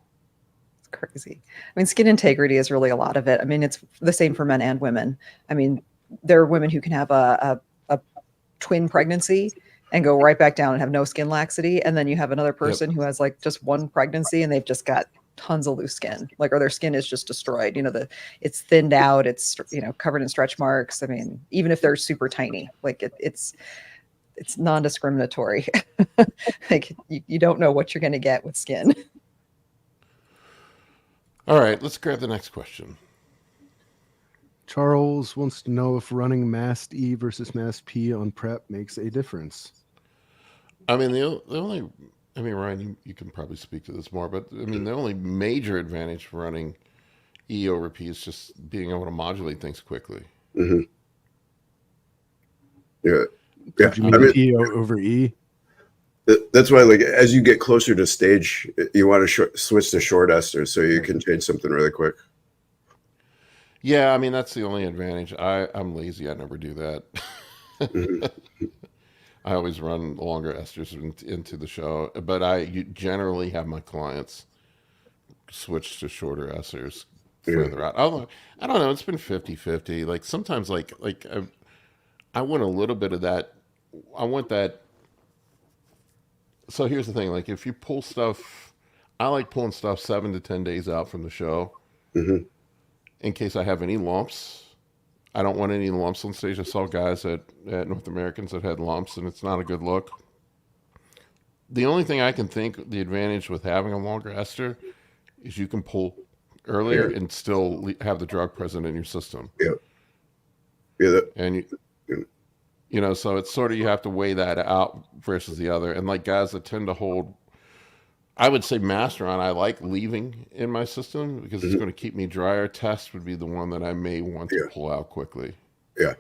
It's crazy. I mean, skin integrity is really a lot of it. I mean, it's the same for men and women. I mean, there are women who can have a twin pregnancy and go right back down and have no skin laxity. And then you have another person who has like just one pregnancy and they've just got tons of loose skin, or their skin is just destroyed. It's thinned out. It's, covered in stretch marks. I mean, even if they're super tiny, like it's non-discriminatory. Like you don't know what you're going to get with skin. All right, let's grab the next question. Charles wants to know if running Mast E versus Mast P on prep makes a difference. I mean, Ryan, you can probably speak to this more, but I mean, the only major advantage for running E over P is just being able to modulate things quickly. Mm-hmm. Yeah. Yeah. Did you mean P over E? That's why, like, as you get closer to stage, you want to switch to short esters so you can change something really quick. Yeah, I mean, that's the only advantage. I'm lazy. I never do that. Mm-hmm. I always run longer esters into the show, but I generally have my clients switch to shorter esters further out. I don't know. It's been 50-50. Like sometimes, like I want a little bit of that. I want that. So here's the thing. Like if you pull stuff, I like pulling stuff 7 to 10 days out from the show in case I have any lumps. I don't want any lumps on stage. I saw guys at North Americans that had lumps, and it's not a good look. The only thing I can think the advantage with having a longer ester is you can pull earlier and still have the drug present in your system. Yeah. Yeah. You know, so it's sort of, you have to weigh that out versus the other. And like guys that tend to hold, I would say Masteron, I like leaving in my system because it's going to keep me drier. Test would be the one that I may want to pull out quickly. Yeah.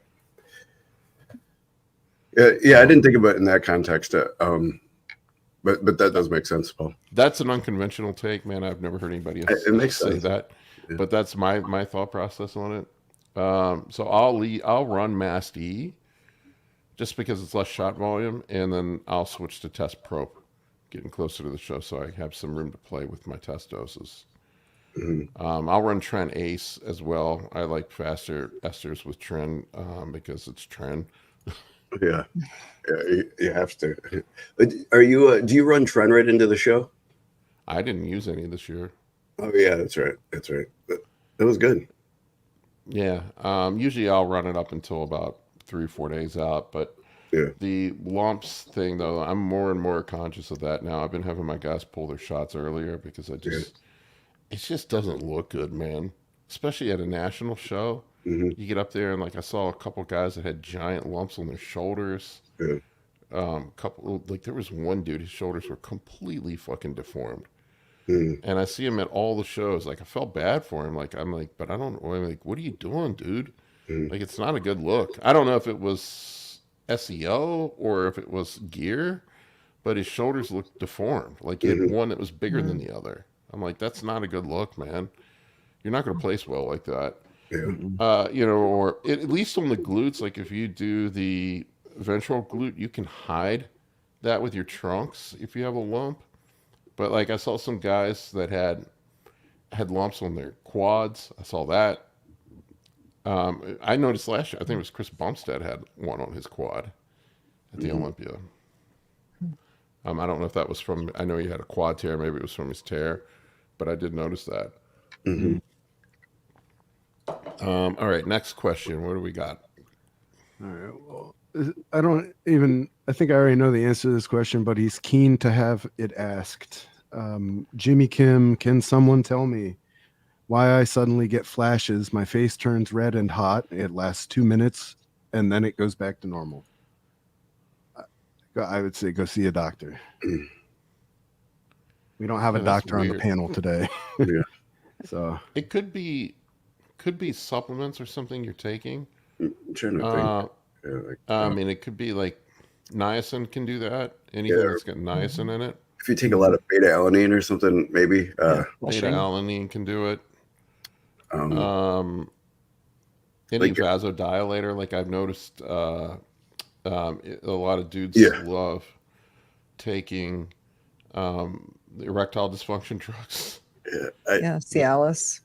Yeah, I didn't think about it in that context. But that does make sense, Paul. That's an unconventional take, man. I've never heard anybody else say that. Yeah. But that's my thought process on it. So I'll run Mast E just because it's less shot volume, and then I'll switch to Test Pro, getting closer to the show, so I have some room to play with my test doses. I'll run Tren Ace as well. I like faster esters with Tren because it's Tren. Yeah, you have to. Are you? Do you run Tren right into the show? I didn't use any this year. Oh yeah, that's right. That's right. That was good. Yeah. Usually I'll run it up until about 3 or 4 days out, but the lumps thing though, I'm more and more conscious of that now. I've been having my guys pull their shots earlier because it just doesn't look good, man. Especially at a national show. You get up there and like I saw a couple guys that had giant lumps on their shoulders. Couple, like there was one dude, his shoulders were completely fucking deformed. And I see him at all the shows. Like I felt bad for him. Like I'm like, but I don't. I'm like, what are you doing, dude? Like it's not a good look. I don't know if it was SEO or if it was gear, but his shoulders looked deformed. Like he had one that was bigger than the other. I'm like, that's not a good look, man. You're not going to place well like that. You know, or at least on the glutes. Like if you do the ventral glute, you can hide that with your trunks if you have a lump. But like I saw some guys that had lumps on their quads. I saw that. I noticed last year, I think it was Chris Bumstead had one on his quad at the Olympia. I don't know if that was from, I know he had a quad tear, maybe it was from his tear, but I did notice that. All right, next question. What do we got? All right. Well, I think I already know the answer to this question, but he's keen to have it asked. Jimmy Kim, can someone tell me why I suddenly get flashes? My face turns red and hot. It lasts 2 minutes, and then it goes back to normal. I would say go see a doctor. We don't have a doctor on the panel today. So it could be supplements or something you're taking. I'm trying to think. I mean, it could be like niacin can do that. Anything that's got niacin in it. If you take a lot of beta alanine or something, maybe. Beta alanine can do it. Any like, vasodilator, like I've noticed, a lot of dudes love taking erectile dysfunction drugs. Cialis.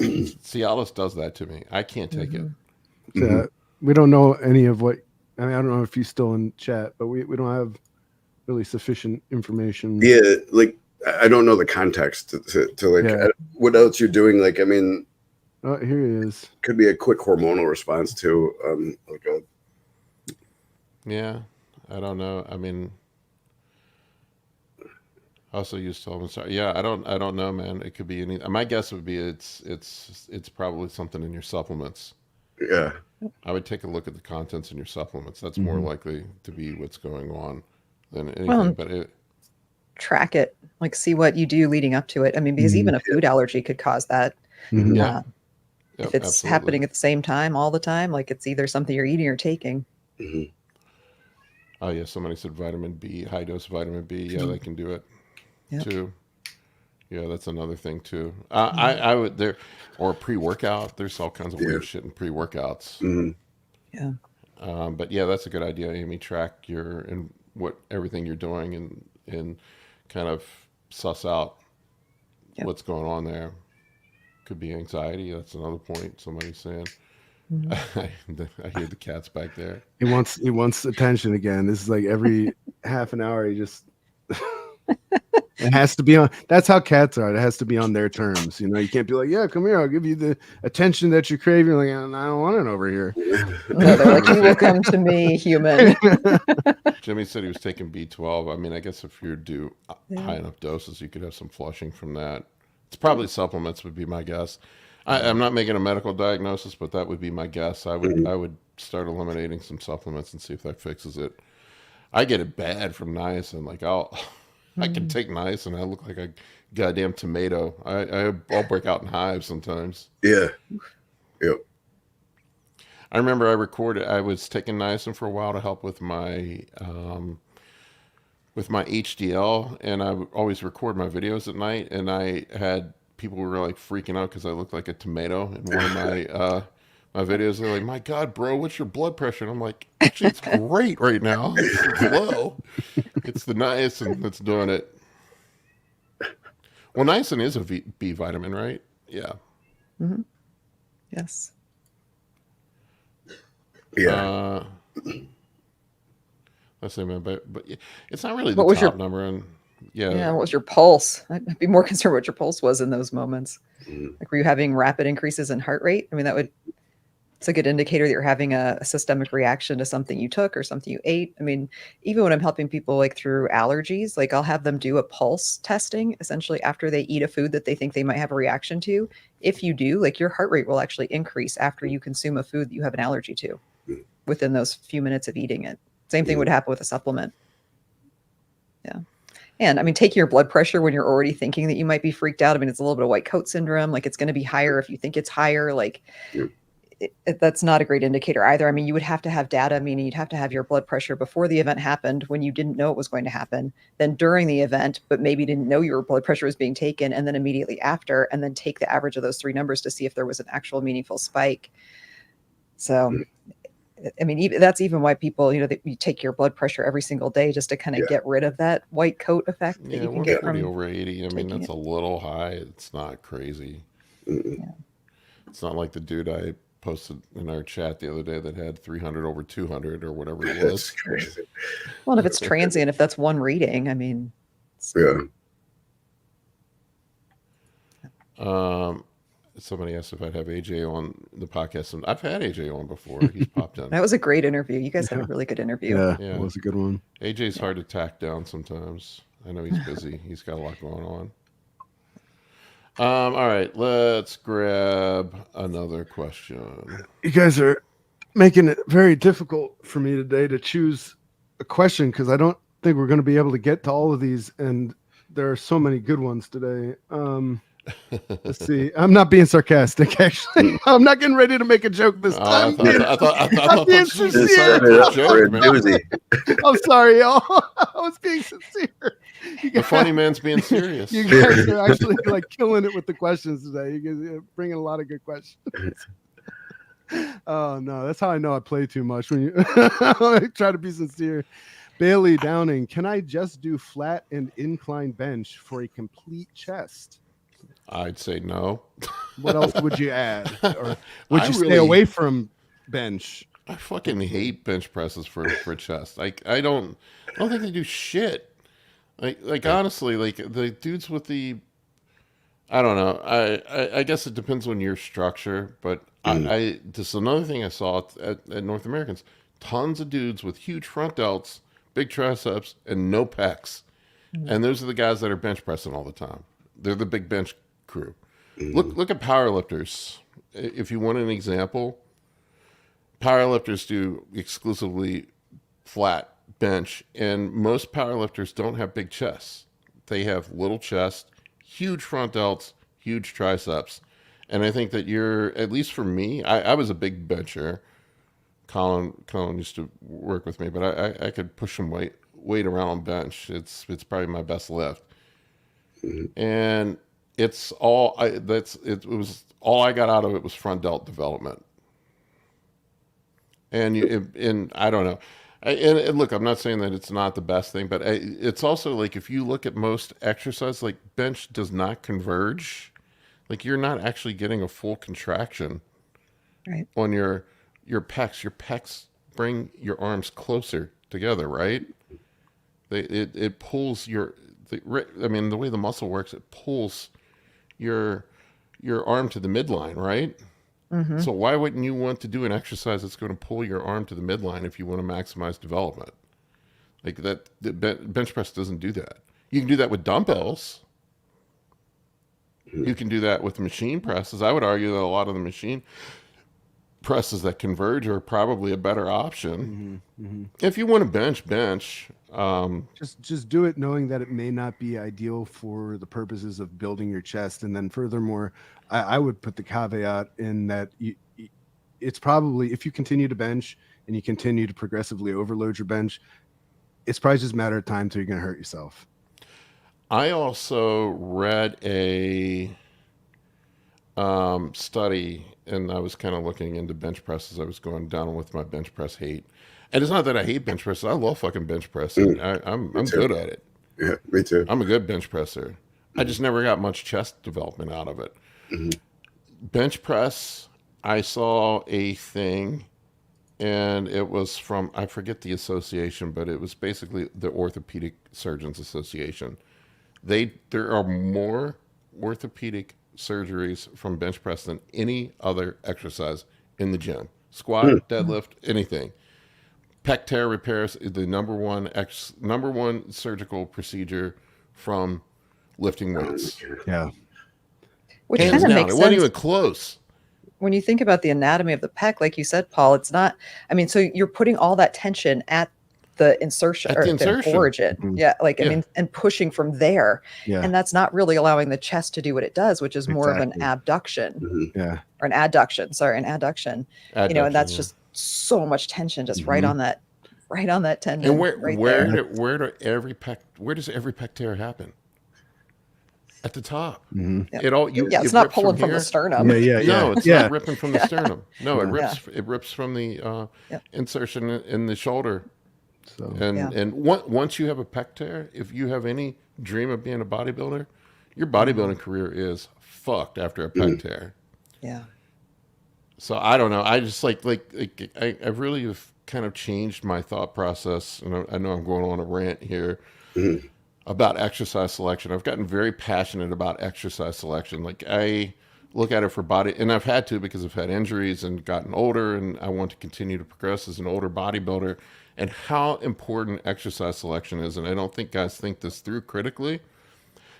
Cialis does that to me. I can't take it. We don't know any of what. I mean, I don't know if he's still in chat, but we don't have really sufficient information. Yeah, like I don't know the context to like what else you're doing. Like, I mean, oh, here he is. Could be a quick hormonal response to Yeah, I don't know. I mean, I also use Solvin. Yeah, I don't know, man. It could be any. My guess would be it's probably something in your supplements. Yeah, I would take a look at the contents in your supplements. That's more likely to be what's going on than anything. But track it, like see what you do leading up to it. I mean, because even a food allergy could cause that. If it's happening at the same time all the time, like it's either something you're eating or taking. Oh yeah, somebody said vitamin B, high dose vitamin B. Yeah, they can do it too. Yeah, that's another thing too. I would there or pre-workout. There's all kinds of weird shit in pre-workouts. But yeah, that's a good idea, Amy. Track everything you're doing and kind of suss out what's going on there. Could be anxiety. That's another point somebody's saying. I hear the cats back there. He wants attention again. This is like every half an hour. He just it has to be on. That's how cats are. It has to be on their terms. You know, you can't be like, yeah, come here. I'll give you the attention that you crave. You're like, I don't want it over here. No, they're like, you will come to me, human. Jimmy said he was taking B12. I mean, I guess if you're due high enough doses, you could have some flushing from that. It's probably supplements would be my guess. I'm not making a medical diagnosis, but that would be my guess. I would start eliminating some supplements and see if that fixes it. I get it bad from niacin. Like I can take niacin, I look like a goddamn tomato. I'll break out in hives sometimes. Yeah. Yep. I remember I was taking niacin for a while to help with my HDL, and I would always record my videos at night, and I had people who were like freaking out because I looked like a tomato in one of my videos. They're like, "My God, bro, what's your blood pressure?" And I'm like, "Actually, it's great right now. It's low. It's the niacin that's doing it." Well, niacin is a B vitamin, right? Yeah. Mm-hmm. Yes. Yeah. Let's say, man, but it's not really the What was top your- number. And Yeah. What was your pulse? I'd be more concerned what your pulse was in those moments. Like, were you having rapid increases in heart rate? I mean, it's a good indicator that you're having a systemic reaction to something you took or something you ate. I mean, even when I'm helping people like through allergies, like I'll have them do a pulse testing essentially after they eat a food that they think they might have a reaction to. If you do, like, your heart rate will actually increase after you consume a food that you have an allergy to within those few minutes of eating it. Same thing would happen with a supplement. Yeah. And I mean, taking your blood pressure when you're already thinking that you might be freaked out. I mean, it's a little bit of white coat syndrome. Like, it's going to be higher if you think it's higher. Like, that's not a great indicator either. I mean, you would have to have data, meaning you'd have to have your blood pressure before the event happened when you didn't know it was going to happen, then during the event, but maybe didn't know your blood pressure was being taken, and then immediately after, and then take the average of those three numbers to see if there was an actual meaningful spike. So, I mean, that's even why people, that you take your blood pressure every single day just to kind of get rid of that white coat effect that you can get from over 80. I mean, that's a little high. It's not crazy. Yeah. It's not like the dude I posted in our chat the other day that had 300 over 200 or whatever it was. Crazy. Well, and if it's transient, if that's one reading, I mean, Yeah. Somebody asked if I'd have AJ on the podcast, and I've had AJ on before. He's popped in. that was a great interview. You guys had a really good interview. Yeah, Yeah. it was a good one. AJ's hard to tack down sometimes. I know he's busy. He's got a lot going on. All right, let's grab another question. You guys are making it very difficult for me today to choose a question because I don't think we're going to be able to get to all of these, and there are so many good ones today. Let's see. I'm not being sarcastic, actually. I'm not getting ready to make a joke this time. I thought being this was sincere. Set it up joke, for a man. doozy. I'm sorry, y'all. I was being sincere. The funny man's being serious. You guys are actually like killing it with the questions today. You guys are bringing a lot of good questions. Oh no, that's how I know I play too much. When you I try to be sincere. Bailey Downing, can I just do flat and incline bench for a complete chest? I'd say no. What else would you add? Or would I you stay really- away from bench? I fucking hate bench presses for chest. Like I don't think they do shit. Like honestly, like the dudes with the, I don't know. I guess it depends on your structure, but I this is another thing I saw at North Americans. Tons of dudes with huge front delts, big triceps, and no pecs, and those are the guys that are bench pressing all the time. They're the big bench crew. Look at powerlifters. If you want an example, powerlifters do exclusively flat bench, and most powerlifters don't have big chests. They have little chest, huge front delts, huge triceps. And I think that at least for me, I was a big bencher. Colin used to work with me, but I could push some weight around on bench. It's probably my best lift. And it's all it was all I got out of it was front delt development. And I don't know. And look, I'm not saying that it's not the best thing, but it's also like if you look at most exercise, like bench does not converge. Like you're not actually getting a full contraction on your pecs. Your pecs bring your arms closer together, right? It pulls the way the muscle works, it pulls your arm to the midline, right? Mm-hmm. So why wouldn't you want to do an exercise that's going to pull your arm to the midline if you want to maximize development? Like that, the bench press doesn't do that. You can do that with dumbbells. You can do that with machine presses. I would argue that a lot of the machine presses that converge are probably a better option. If you want to bench. Just do it knowing that it may not be ideal for the purposes of building your chest. And then furthermore, I would put the caveat in that it's probably, if you continue to bench and you continue to progressively overload your bench, it's probably just a matter of time till you're going to hurt yourself. I also read a study, and I was kind of looking into bench presses. I was going down with my bench press hate. And it's not that I hate bench presses. I love fucking bench pressing. I'm good at it. Yeah, me too. I'm a good bench presser. I just never got much chest development out of it. Bench press, I saw a thing, and it was from, I forget the association, but it was basically the Orthopedic Surgeons Association. There are more orthopedic surgeries from bench press than any other exercise in the gym. Squat, deadlift, anything. Pec tear repairs is the number one surgical procedure from lifting weights. Yeah. Which Hands kind of down. makes It wasn't sense even close. when you think about the anatomy of the pec, like you said, Paul. It's not. I mean, so you're putting all that tension at the insertion At or the the insertion. origin. Yeah, like I Yeah. mean, and pushing from there, Yeah. and that's not really allowing the chest to do what it does, which is more of an Exactly. abduction Yeah. or an adduction. Sorry, an adduction. You know, and that's Adduction, just so much tension just right on that tendon. and where right does every pec tear happen? At the top. Mm-hmm. Yeah. It It's not rips pulling from the here. sternum. Yeah. No, it's Yeah. not ripping from the sternum. No, it Yeah. rips from the Yep. insertion in the shoulder. So And once you have a pec tear, if you have any dream of being a bodybuilder, your bodybuilding career is fucked after a pec tear. Yeah. So I don't know. I just I really have kind of changed my thought process, and I know I'm going on a rant here about exercise selection. I've gotten very passionate about exercise selection. Like I look at it for body, and I've had to because I've had injuries and gotten older, and I want to continue to progress as an older bodybuilder. And how important exercise selection is, and I don't think guys think this through critically.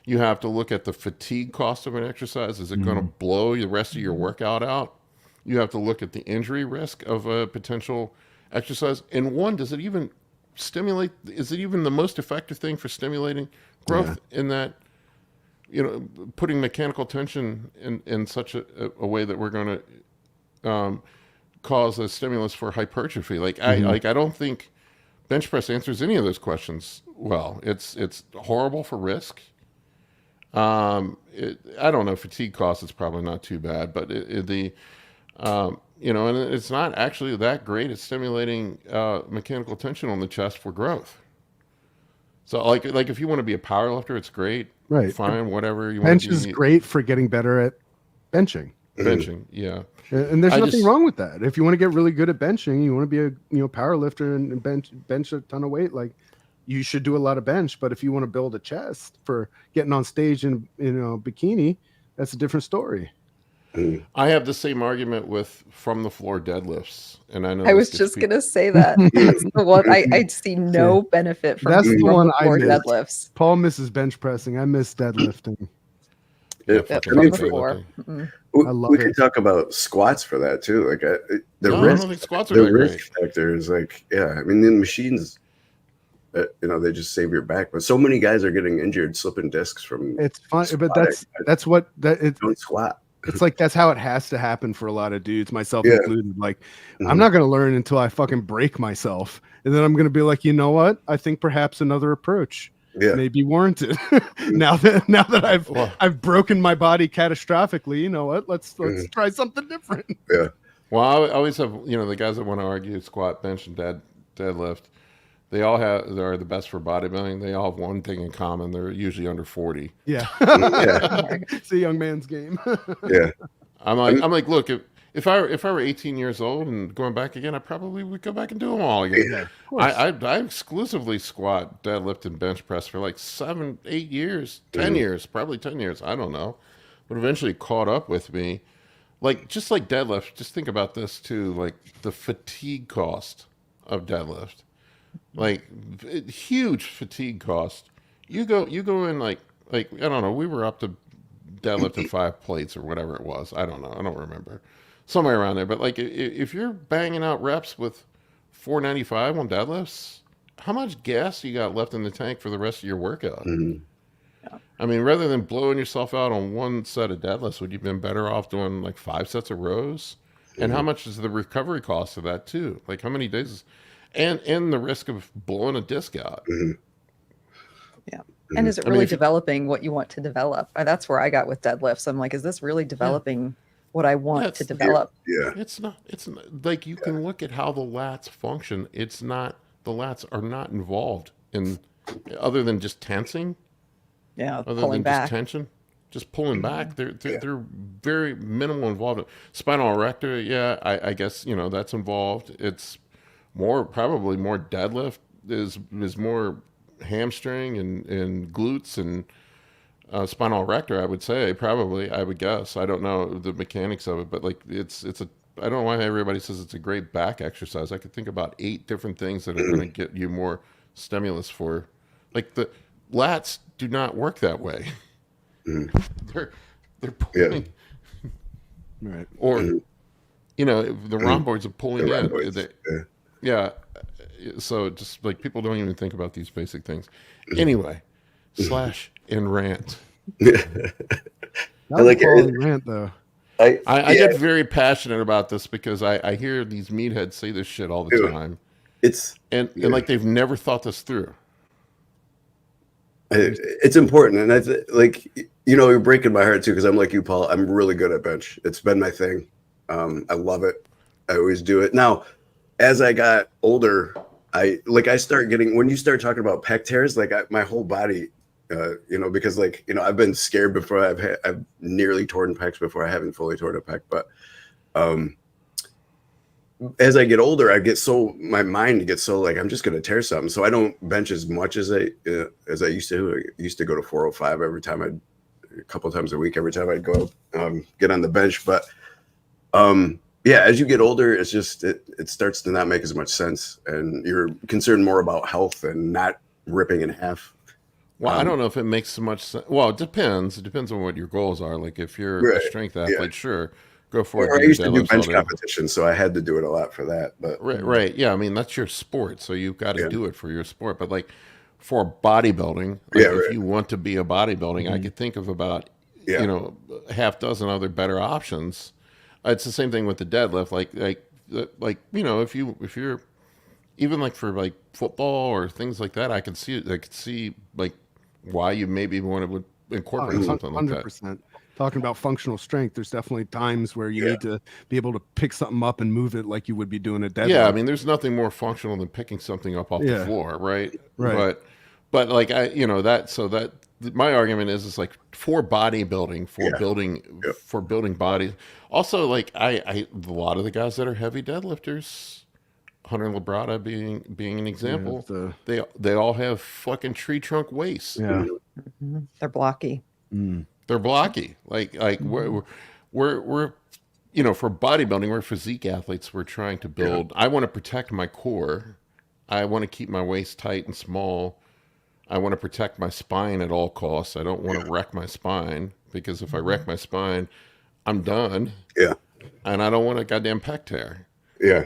You have to look at the fatigue cost of an exercise. Is it going to blow the rest of your workout out? You have to look at the injury risk of a potential exercise. And one, does it even stimulate? Is it even the most effective thing for stimulating growth in that, putting mechanical tension in such a way that we're going to cause a stimulus for hypertrophy? I don't think bench press answers any of those questions well. It's horrible for risk. I don't know, fatigue cost is probably not too bad, but and it's not actually that great at stimulating mechanical tension on the chest for growth. So like if you want to be a power lifter, it's great. Right. Fine, whatever you want bench to be. is great for getting better at benching. Benching, yeah. And there's nothing wrong with that. If you want to get really good at benching, you want to be a power lifter and bench a ton of weight, like you should do a lot of bench. But if you want to build a chest for getting on stage in bikini, that's a different story. I have the same argument with from the floor deadlifts, and I know I was just gonna say that. That's the one I see no benefit from. That's the one I miss. Deadlifts. Paul misses bench pressing. I miss deadlifting. Yeah, fucking I mean, love floor. deadlifting. I love we it. could talk about squats for that too. Like the No, I risk, don't think squats are the that risk great. factor is like, I mean, the machines, they just save your back. But so many guys are getting injured, slipping discs from. It's fun, but squatting. it's Don't squat. It's like that's how it has to happen for a lot of dudes, myself Yeah. included. Like, I'm not going to learn until I fucking break myself, and then I'm going to be like, you know what? I think perhaps another approach may be warranted. now that I've broken my body catastrophically, you know what? Let's try something different. Yeah. Well, I always have the guys that want to argue squat, bench, and deadlift. They are the best for bodybuilding. They all have one thing in common. They're usually under 40. Yeah. Yeah. It's a young man's game. Yeah. I'm like, look, if I were 18 years old and going back again, I probably would go back and do them all again. Yeah, I exclusively squat, deadlift, and bench press for like 7, 8 years, 10 years, probably 10 years. I don't know, but eventually caught up with me. Like just like deadlift, just think about this too. Like the fatigue cost of deadlift. Like huge fatigue cost. You go in like I don't know. We were up to deadlifting 5 plates or whatever it was. I don't know. I don't remember. somewhere around there. But like if you're banging out reps with 495 on deadlifts, how much gas you got left in the tank for the rest of your workout? Mhm. I mean, rather than blowing yourself out on one set of deadlifts, would you have been better off doing like 5 sets of rows? And how much is the recovery cost of that too? Like how many days, and the risk of blowing a disc out. Yeah. And is it I mean, really if you- developing what you want to develop? That's where I got with deadlifts. I'm like, is this really developing what I want to That's- develop? Yeah. It's not. It's not, like you can look at how the lats function. It's not. The lats are not involved in other than just tensing. Yeah, Other pulling than back. just tension, just pulling back. They're very minimal involved. Spinal erector, yeah, I guess that's involved. It's probably more deadlift is more hamstring and glutes and spinal erector. I would say probably. I would guess. I don't know the mechanics of it, but like it's a. I don't know why everybody says it's a great back exercise. I could think about 8 different things that are going to get you more stimulus for, like the lats do not work that way. They're pulling, Right. or the rhomboids are pulling The in. rhomboids, Yeah. So just like people don't even think about these basic things. Anyway, slash and rant. That I like was a it. quality rant though. I yeah, get very passionate about this because I hear these meatheads say this shit all the Dude, time, it's and like they've never thought this through. it's important, and like you're breaking my heart too, because I'm like you, Paul. I'm really good at bench. It's been my thing. I love it. I always do it. Now, as I got older, I start getting, when you start talking about pec tears, like my whole body, because I've been scared before. I've nearly torn pecs before. I haven't fully torn a pec, but as I get older, my mind gets so like I'm just gonna tear something. So I don't bench as much as I used to. I used to go to 405 every time a couple times a week. Every time I'd go get on the bench, but yeah, as you get older, it's just it starts to not make as much sense, and you're concerned more about health and not ripping in half. Well, I don't know if it makes so much sense. Well, it depends. It depends on what your goals are. Like if you're a strength athlete, sure, go for it. Or I used to do deadlifts all bench day. competition, so I had to do it a lot for that. But Right. Yeah, I mean that's your sport, so you've got to do it for your sport. But like for bodybuilding, if you want to be a bodybuilding, I could think of about a half dozen other better options. It's the same thing with the deadlift. If you're even like for like football or things like that, I could see like why you maybe want to incorporate something like that. 100%. Talking about functional strength, there's definitely times where you need to be able to pick something up and move it like you would be doing a deadlift. Yeah, I mean, there's nothing more functional than picking something up off the floor, right? Right. But like my argument is like for bodybuilding, for building bodies. Also, like a lot of the guys that are heavy deadlifters, Hunter Labrada being an example, they all have fucking tree trunk waists. Yeah. They're blocky. They're blocky. Like we're for bodybuilding, we're physique athletes. We're trying to build. I want to protect my core. I want to keep my waist tight and small. I want to protect my spine at all costs. I don't want to wreck my spine, because if I wreck my spine, I'm done. Yeah. And I don't want a goddamn pec tear. Yeah.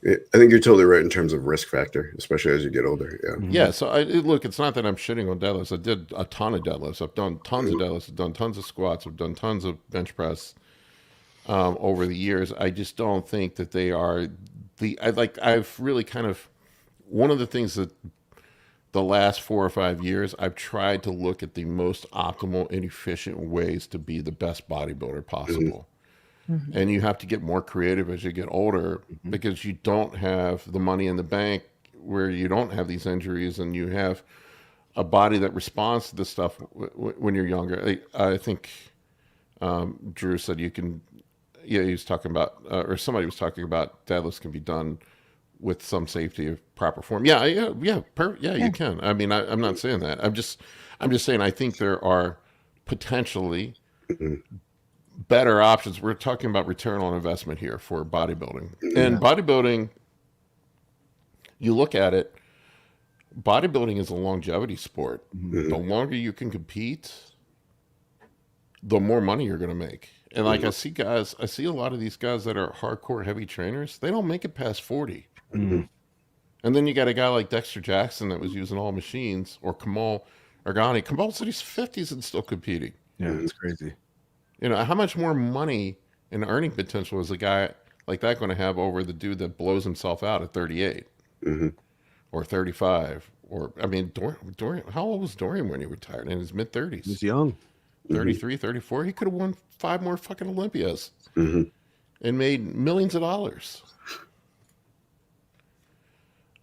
I think you're totally right in terms of risk factor, especially as you get older. Yeah. Yeah. So look, it's not that I'm shitting on deadlifts. I did a ton of deadlifts. I've done tons of deadlifts. I've done tons of squats. I've done tons of bench press over the years. I just don't think that they are I've really kind of, one of the things that the last 4 or 5 years, I've tried to look at the most optimal and efficient ways to be the best bodybuilder possible. And you have to get more creative as you get older, because you don't have the money in the bank where you don't have these injuries, and you have a body that responds to this stuff when you're younger. I think Drew said you can, he was talking about, or somebody was talking about deadlifts can be done with some safety of proper form. You can. I mean, I'm not saying that. I'm just saying I think there are potentially better options. We're talking about return on investment here for bodybuilding. And bodybuilding, you look at it, bodybuilding is a longevity sport. The longer you can compete, the more money you're going to make. And like I see a lot of these guys that are hardcore heavy trainers. They don't make it past 40. Mm. And then you got a guy like Dexter Jackson that was using all machines, or Kamal Arghani. Kamal said he's 50s and still competing. Yeah, it's crazy. You know, how much more money and earning potential is a guy like that going to have over the dude that blows himself out at 38 or 35? Or, I mean, Dorian, how old was Dorian when he retired? In his mid 30s. He's young. 33, 34. He could have won 5 more fucking Olympias and made millions of dollars.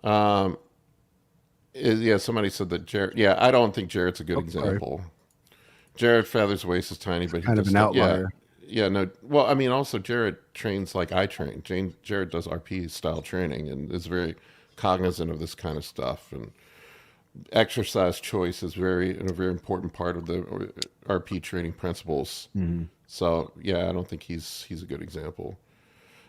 Yeah, somebody said that Jared. Yeah, I don't think Jared's a good example. Jared Feather's waist is tiny, but he Kind of does an outlier. Yeah, no. Well, I mean, also Jared trains like I train. Jared does RP style training and is very cognizant of this kind of stuff. And exercise choice is a very important part of the RP training principles. So yeah, I don't think he's a good example.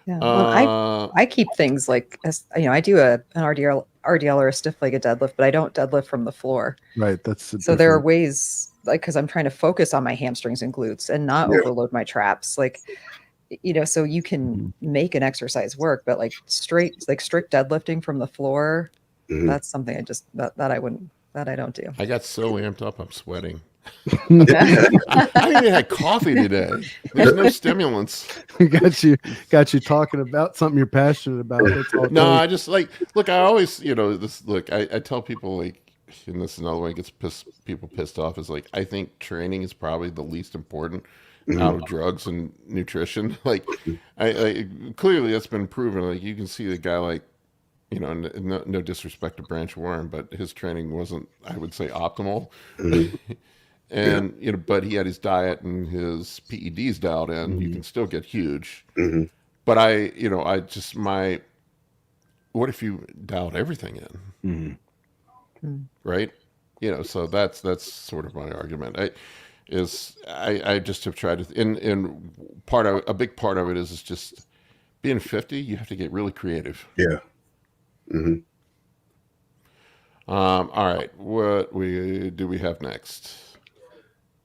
Yeah, well, I keep things like, I do an RDL or a stiff-legged deadlift, but I don't deadlift from the floor. Right. That's so there are ways, like, because I'm trying to focus on my hamstrings and glutes and not overload my traps, like, so you can make an exercise work, but like strict deadlifting from the floor, that's something that I don't do. I got so amped up, I'm sweating. I even had coffee today. There's no stimulants. got you talking about something you're passionate about. That's all. No, I just I always, I tell people, like, and this is another way it gets people pissed off, is like, I think training is probably the least important out of drugs and nutrition. Like, I clearly that's been proven. Like, you can see the guy, like, no disrespect to Branch Warren, but his training wasn't, I would say, optimal. And but he had his diet and his PEDs dialed in. You can still get huge. But what if you dialed everything in? Right? So that's sort of my argument. I just have tried to, and a big part of it is just being 50. You have to get really creative. Yeah. All right. What do we have next?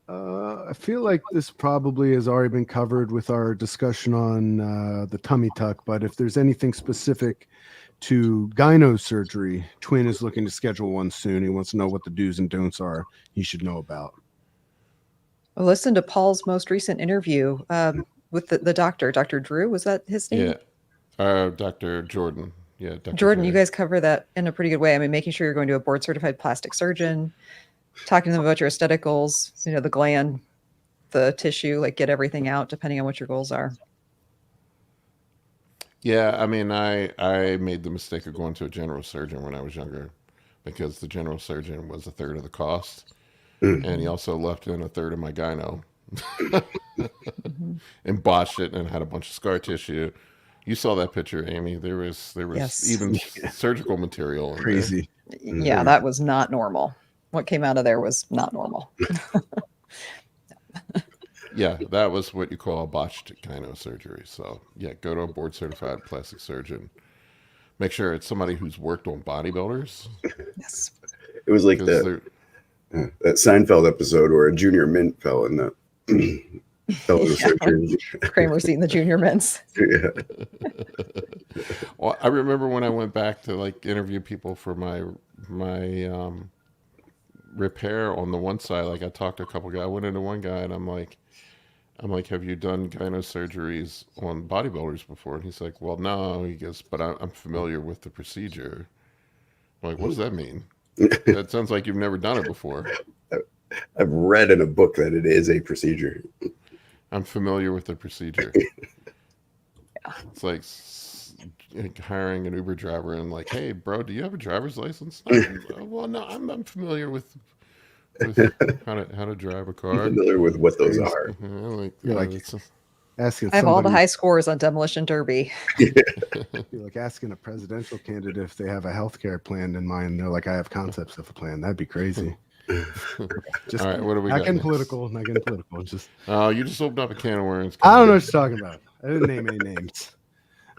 I feel like this probably has already been covered with our discussion on the tummy tuck, but if there's anything specific to gyno surgery, Twin is looking to schedule one soon. He wants to know what the do's and don'ts are he should know about. Well, listen to Paul's most recent interview with the doctor, Dr. Drew. Was that his name? Yeah. Dr. Jordan. Yeah. Dr. Jordan, J. you guys cover that in a pretty good way. I mean, making sure you're going to a board certified plastic surgeon, talking to them about your aesthetic goals, the gland, the tissue, like get everything out depending on what your goals are. Yeah, I mean, I made the mistake of going to a general surgeon when I was younger, because the general surgeon was a third of the cost, and he also left in a third of my gyno, and botched it and had a bunch of scar tissue. You saw that picture, Amy. There was even surgical material in Crazy. there. Yeah, that was not normal. What came out of there was not normal. Yeah, that was what you call a botched gyno surgery. So yeah, go to a board certified plastic surgeon. Make sure it's somebody who's worked on bodybuilders. Yes. It was like that Seinfeld episode where a junior mint fell in the surgery. Kramer's eating the junior mints. Yeah. Well, I remember when I went back to interview people for my repair on the one side. Like, I talked to a couple guys. I went into one guy and I'm like, have you done gyno surgeries on bodybuilders before? And he's like, well, no. He goes, but I'm familiar with the procedure. I'm like, what does that mean? That sounds like you've never done it before. I've read in a book that it is a procedure. I'm familiar with the procedure. It's like hiring an Uber driver and like, hey, bro, do you have a driver's license? Well, no, I'm familiar with how to drive a car. I'm familiar with what those are. Asking I have all the high scores on Demolition Derby. You're like asking a presidential candidate if they have a healthcare plan in mind. They're like, I have concepts of a plan. That'd be crazy. Just all right, what do we not got getting next? political, not getting political. Just you just opened up a can of worms. I don't know what you're talking about. I didn't name any names.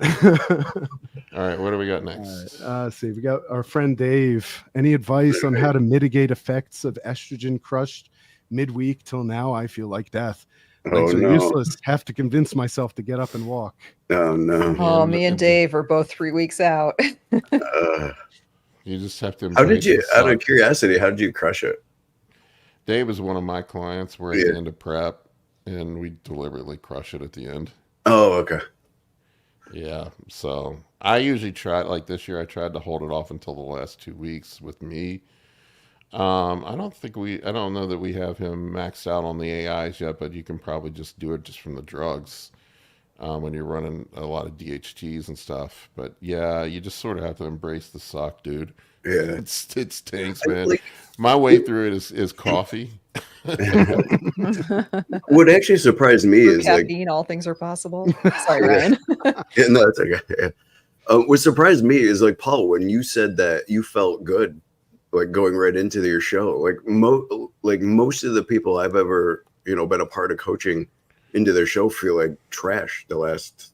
All right, what do we got next? All right, let's see. We got our friend Dave. Any advice on how to mitigate effects of estrogen crushed midweek? Till now, I feel like death. Oh Legs are no. useless. Have to convince myself to get up and walk. Oh no. Oh, And- me and Dave are both 3 weeks out. You just have to. How did embrace you, the out of suck. curiosity, how did you crush it? Dave was one of my clients. We're at Yeah. the end of prep, and we deliberately crush it at the end. Oh, okay. Yeah. So I usually try, like this year, I tried to hold it off until the last 2 weeks with me. I don't know that we have him maxed out on the AIs yet, but you can probably just do it just from the drugs when you're running a lot of DHTs and stuff. But yeah, you just sort of have to embrace the suck, dude. Yeah. It stinks, man. Like, My way through it is coffee. what actually surprised me Through is like, caffeine, all things are possible. Sorry, Ryan. yeah, no, it's okay. Yeah. What surprised me is like, Paul, when you said that you felt good, like going right into your show, like most of the people I've ever, been a part of coaching into their show feel like trash the last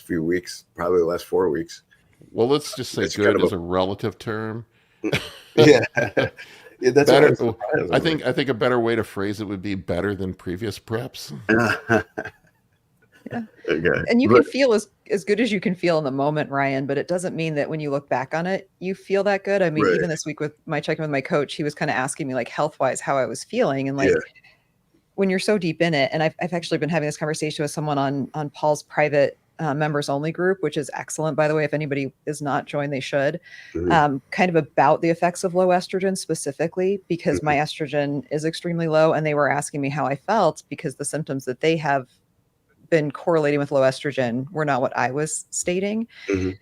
few weeks, probably the last 4 weeks. Well, let's just say It's good kind of is a relative term. Yeah. Yeah, that's Better. what I was I think a better way to phrase it would be better than previous preps. Yeah. Okay. And you can feel as good as you can feel in the moment, Ryan, but it doesn't mean that when you look back on it, you feel that good. I mean, Right. even this week with my check-in with my coach, he was kind of asking me like health-wise how I was feeling. And like Yeah. when you're so deep in it, and I've actually been having this conversation with someone on Paul's private members only group, which is excellent, by the way. If anybody is not joined, they should. Mhm. Kind of about the effects of low estrogen specifically, because my estrogen is extremely low, and they were asking me how I felt because the symptoms that they have been correlating with low estrogen were not what I was stating. Mhm.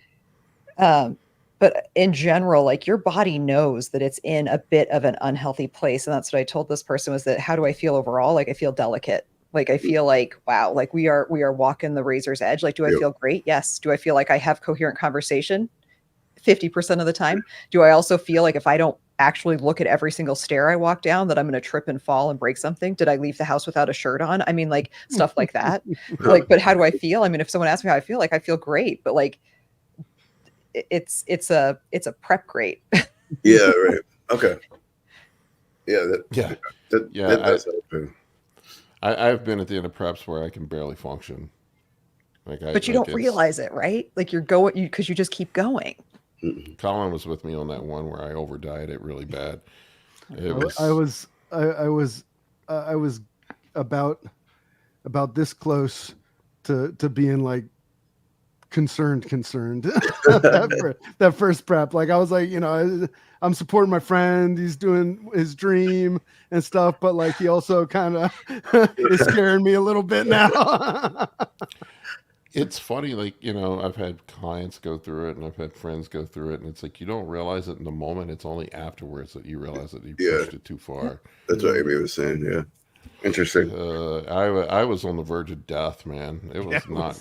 But in general, like your body knows that it's in a bit of an unhealthy place. And that's what I told this person was that, how do I feel overall? Like I feel delicate. Like I feel like, wow, like we are walking the razor's edge. Like, do I Yep. feel great? Yes. Do I feel like I have coherent conversation 50% of the time? Do I also feel like if I don't actually look at every single stair I walk down that I'm going to trip and fall and break something? Did I leave the house without a shirt on? I mean, like stuff like that. Like, but how do I feel? I mean, if someone asks me how I feel, like I feel great, but like it's a prep great. Yeah, right. Okay. Yeah, Yeah. that does help too. I've been at the end of preps where I can barely function. But you don't realize it, right? Like you're going because you just keep going. Colin was with me on that one where I over dieted really bad. I was about this close to being like concerned that first prep. Like I was like, I'm supporting my friend, he's doing his dream and stuff, but like he also kind of is scaring me a little bit now. It's funny, like, I've had clients go through it and I've had friends go through it, and it's like you don't realize it in the moment. It's only afterwards that you realize that you pushed it too far. That's what Amy was saying. Yeah. Interesting. I was on the verge of death, man. It was not.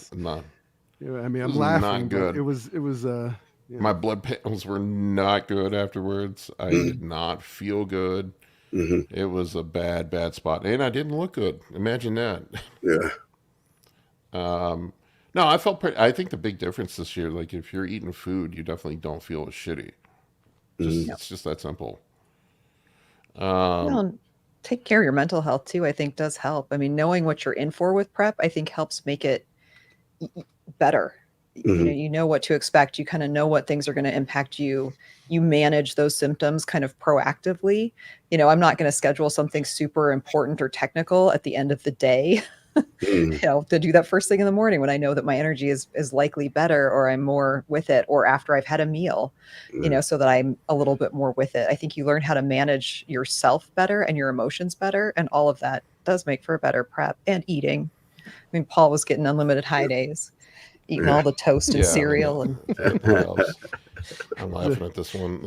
Yeah, I mean, I'm was laughing, not good. but it was My blood panels were not good afterwards. I did not feel good. Mm-hmm. It was a bad spot, and I didn't look good. Imagine that. Yeah. No, I felt pretty. I think the big difference this year, like if you're eating food, you definitely don't feel as shitty. It's just that simple. Well, take care of your mental health too, I think does help. I mean, knowing what you're in for with prep, I think helps make it better. You know what to expect. You kind of know what things are going to impact you. You manage those symptoms kind of proactively. I'm not going to schedule something super important or technical at the end of the day. To do that first thing in the morning when I know that my energy is likely better, or I'm more with it, or after I've had a meal, so that I'm a little bit more with it. I think you learn how to manage yourself better and your emotions better, and all of that does make for a better prep. And eating. I mean, Paul was getting unlimited high days, eating all the toast and cereal. And I'm laughing at this one.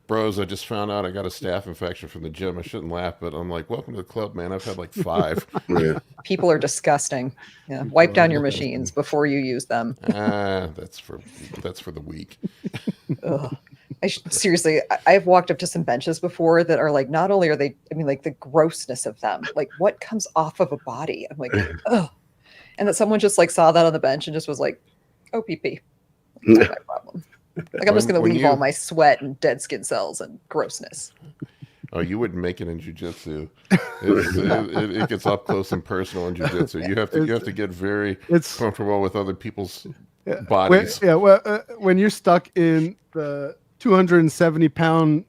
Bros, I just found out I got a staph infection from the gym. I shouldn't laugh, but I'm like, welcome to the club, man. I've had like 5. Yeah. People are disgusing. Yeah, wipe down your machines before you use them. That's for the weak. Ugh. Seriously, I've walked up to some benches before that are like, not only are they, I mean, like the grossness of them, like what comes off of a body. I'm like, ugh. And that someone just like saw that on the bench and just was like, oh, pee. Not my problem. Like I'm just going to leave all my sweat and dead skin cells and grossness. Oh, you wouldn't make it in jiu-jitsu. It gets up close and personal in jiu-jitsu. You have to get very comfortable with other people's bodies. When you're stuck in the 270-pound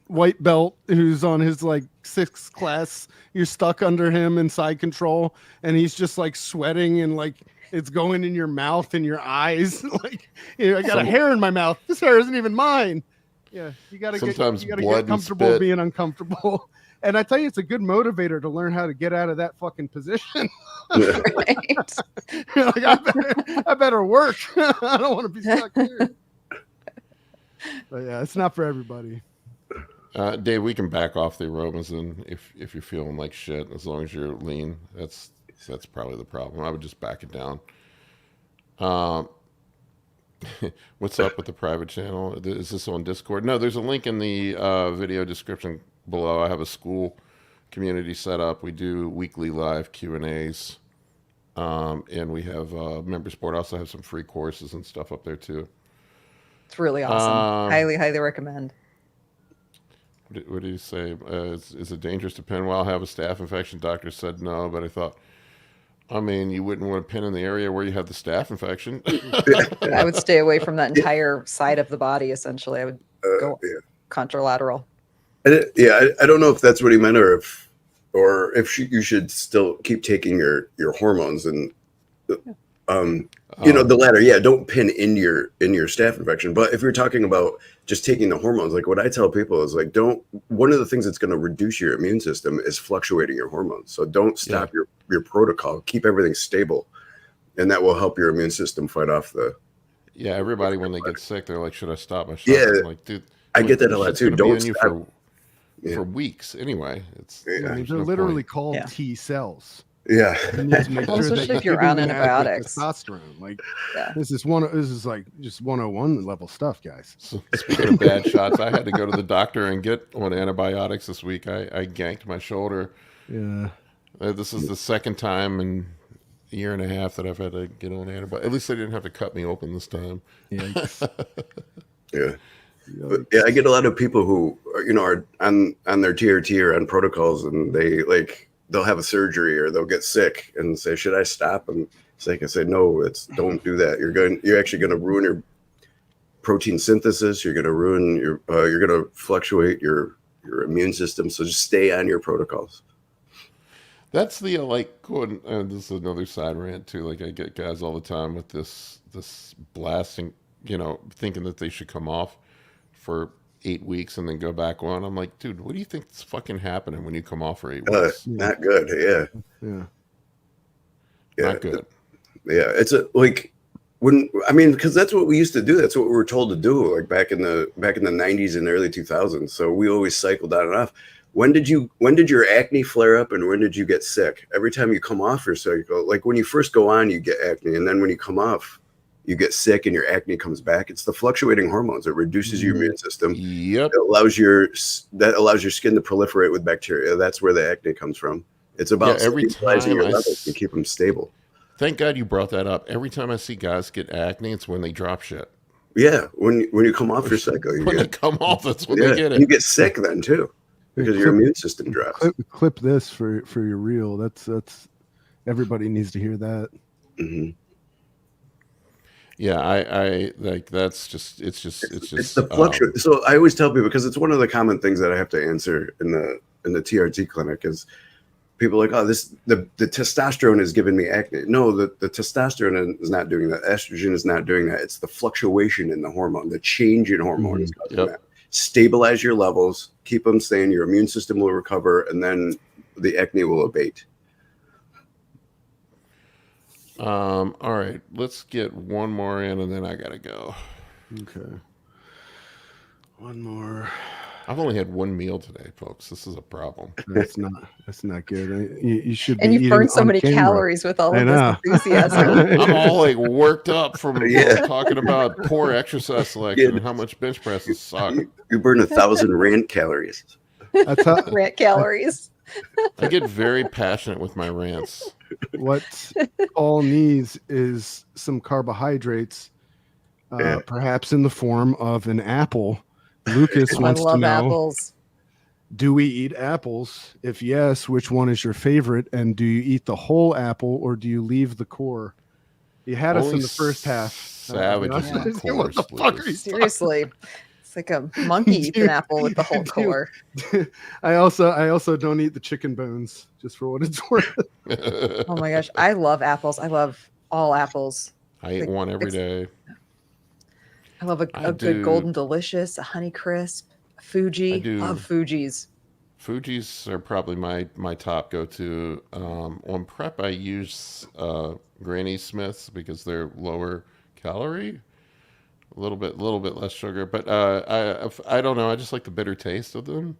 white belt who's on his like 6th class, you're stuck under him in side control, and he's just like sweating and like it's going in your mouth and your eyes. Like, I got a hair in my mouth. This hair isn't even mine. Yeah, you gotta get comfortable being uncomfortable. And I tell you, it's a good motivator to learn how to get out of that fucking position. Right. Like, I better work. I don't want to be stuck here. But yeah, it's not for everybody. Dave, we can back off the aromas, and if you're feeling like shit, as long as you're lean, that's probably the problem. I would just back it down. What's up with the private channel? Is this on Discord? No, there's a link in the video description below. I have a school community set up. We do weekly live Q&As, and we have member support. Also have some free courses and stuff up there too. It's really awesome. Highly recommend. What did you say? Is it dangerous to pin while I have a staph infection? Doctor said no, but I thought, I mean, you wouldn't want to pin in the area where you have the staph infection. I would stay away from that entire side of the body, essentially. I would go contralateral. I don't know if that's what he meant, or if you should still keep taking your hormones, and the latter. Yeah, don't pin in your staph infection. But if you're talking about just taking the hormones, like what I tell people is like, one of the things that's going to reduce your immune system is fluctuating your hormones. So don't stop your protocol. Keep everything stable, and that will help your immune system fight off the. Yeah, everybody when they get sick, they're like, "Should I stop my shot?" Yeah, I'm like, dude, I get that a lot too. Don't stop. For weeks anyway. They're literally called T cells. Yeah, especially if you're on antibiotics. Testosterone, like this is like just 101 level stuff, guys. So, speaking of bad shots, I had to go to the doctor and get on antibiotics this week. I ganked my shoulder. Yeah, this is the second time in a year and a half that I've had to get on antibiotics. At least they didn't have to cut me open this time. Yeah. But yeah, I get a lot of people who are on their TRT or on protocols, and they'll have a surgery or they'll get sick and say, "Should I stop?" And it's like I say, "No, don't do that. You're actually going to ruin your protein synthesis. You're going to ruin you're going to fluctuate your immune system. So just stay on your protocols." That's the this is another side rant too. Like I get guys all the time with this blasting, thinking that they should come off for 8 weeks and then go back on. I'm like, dude, what do you think is fucking happening when you come off for 8 weeks? Not good. Yeah. Not good. Yeah. It's because that's what we used to do. That's what we were told to do, like back in the 90s and early 2000s. So we always cycled on and off. When did your acne flare up, and when did you get sick? Every time you come off your cycle, like when you first go on, you get acne, and then when you come off, you get sick and your acne comes back. It's the fluctuating hormones. It reduces your immune system. Yep. It allows your skin to proliferate with bacteria. That's where the acne comes from. It's about stabilizing your levels and keep them stable. Thank God you brought that up. Every time I see guys get acne, it's when they drop shit. Yeah, when you come off your cycle, they come off, that's when they get it. You get sick then too, because your immune system drops. Clip this for your reel. That's everybody needs to hear that. Mm-hmm. Yeah, I like it's the fluctuation. So I always tell people, because it's one of the common things that I have to answer in the TRT clinic is people are like, oh, the testosterone is giving me acne. No, the testosterone is not doing that. Estrogen is not doing that. It's the fluctuation in the hormone, the change in hormone is causing that. Stabilize your levels, keep them staying. Your immune system will recover, and then the acne will abate. All right, let's get one more in and then I gotta go. Okay. One more. I've only had one meal today, folks. This is a problem. That's not good. You should be. And you've burned so many calories with all of this enthusiasm. I'm all like worked up from talking about poor exercise selection and how much bench presses suck. You burn 1,000 rant calories. Rant calories. I get very passionate with my rants. What all needs is some carbohydrates, perhaps in the form of an apple. Lucas wants to know, apples. do we eat apples? If yes, which one is your favorite? And do you eat the whole apple or do you leave the core? You had us Only in the first half. Savages Yeah. of course. What the fuck are you Seriously. It's like a monkey eats an apple with the whole Dude. core. I also don't eat the chicken bones, just for what it's worth. Oh my gosh. I love apples. I love all apples. I eat Like, one every day. I love I a good do- golden delicious, a honey crisp, a Fuji. I do. Love Fuji's. Fuji's are probably my top go-to. On prep, I use Granny Smiths because they're lower calorie, a little bit less sugar. But I don't know. I just like the bitter taste of them.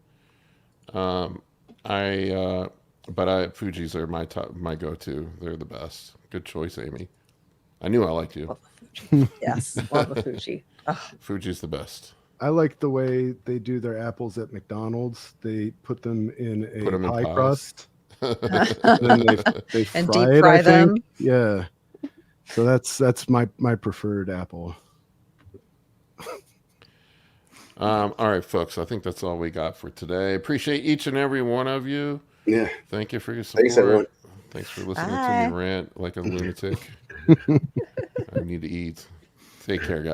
Fuji's are my go-to. They're the best. Good choice, Amy. I knew I liked you. Love the Fuji. Yes, love the Fuji. Oh, Fuji's the best. I like the way they do their apples at McDonald's. They put them in Put 'em a in pie pies. crust. And then they And fry deep it, fry I think. them. Yeah. So that's my preferred apple. All right, folks. I think that's all we got for today. Appreciate each and every one of you. Yeah. Thank you for your support. Thanks, everyone. Thanks for listening Bye. to me rant like a lunatic. I need to eat. Take care, guys.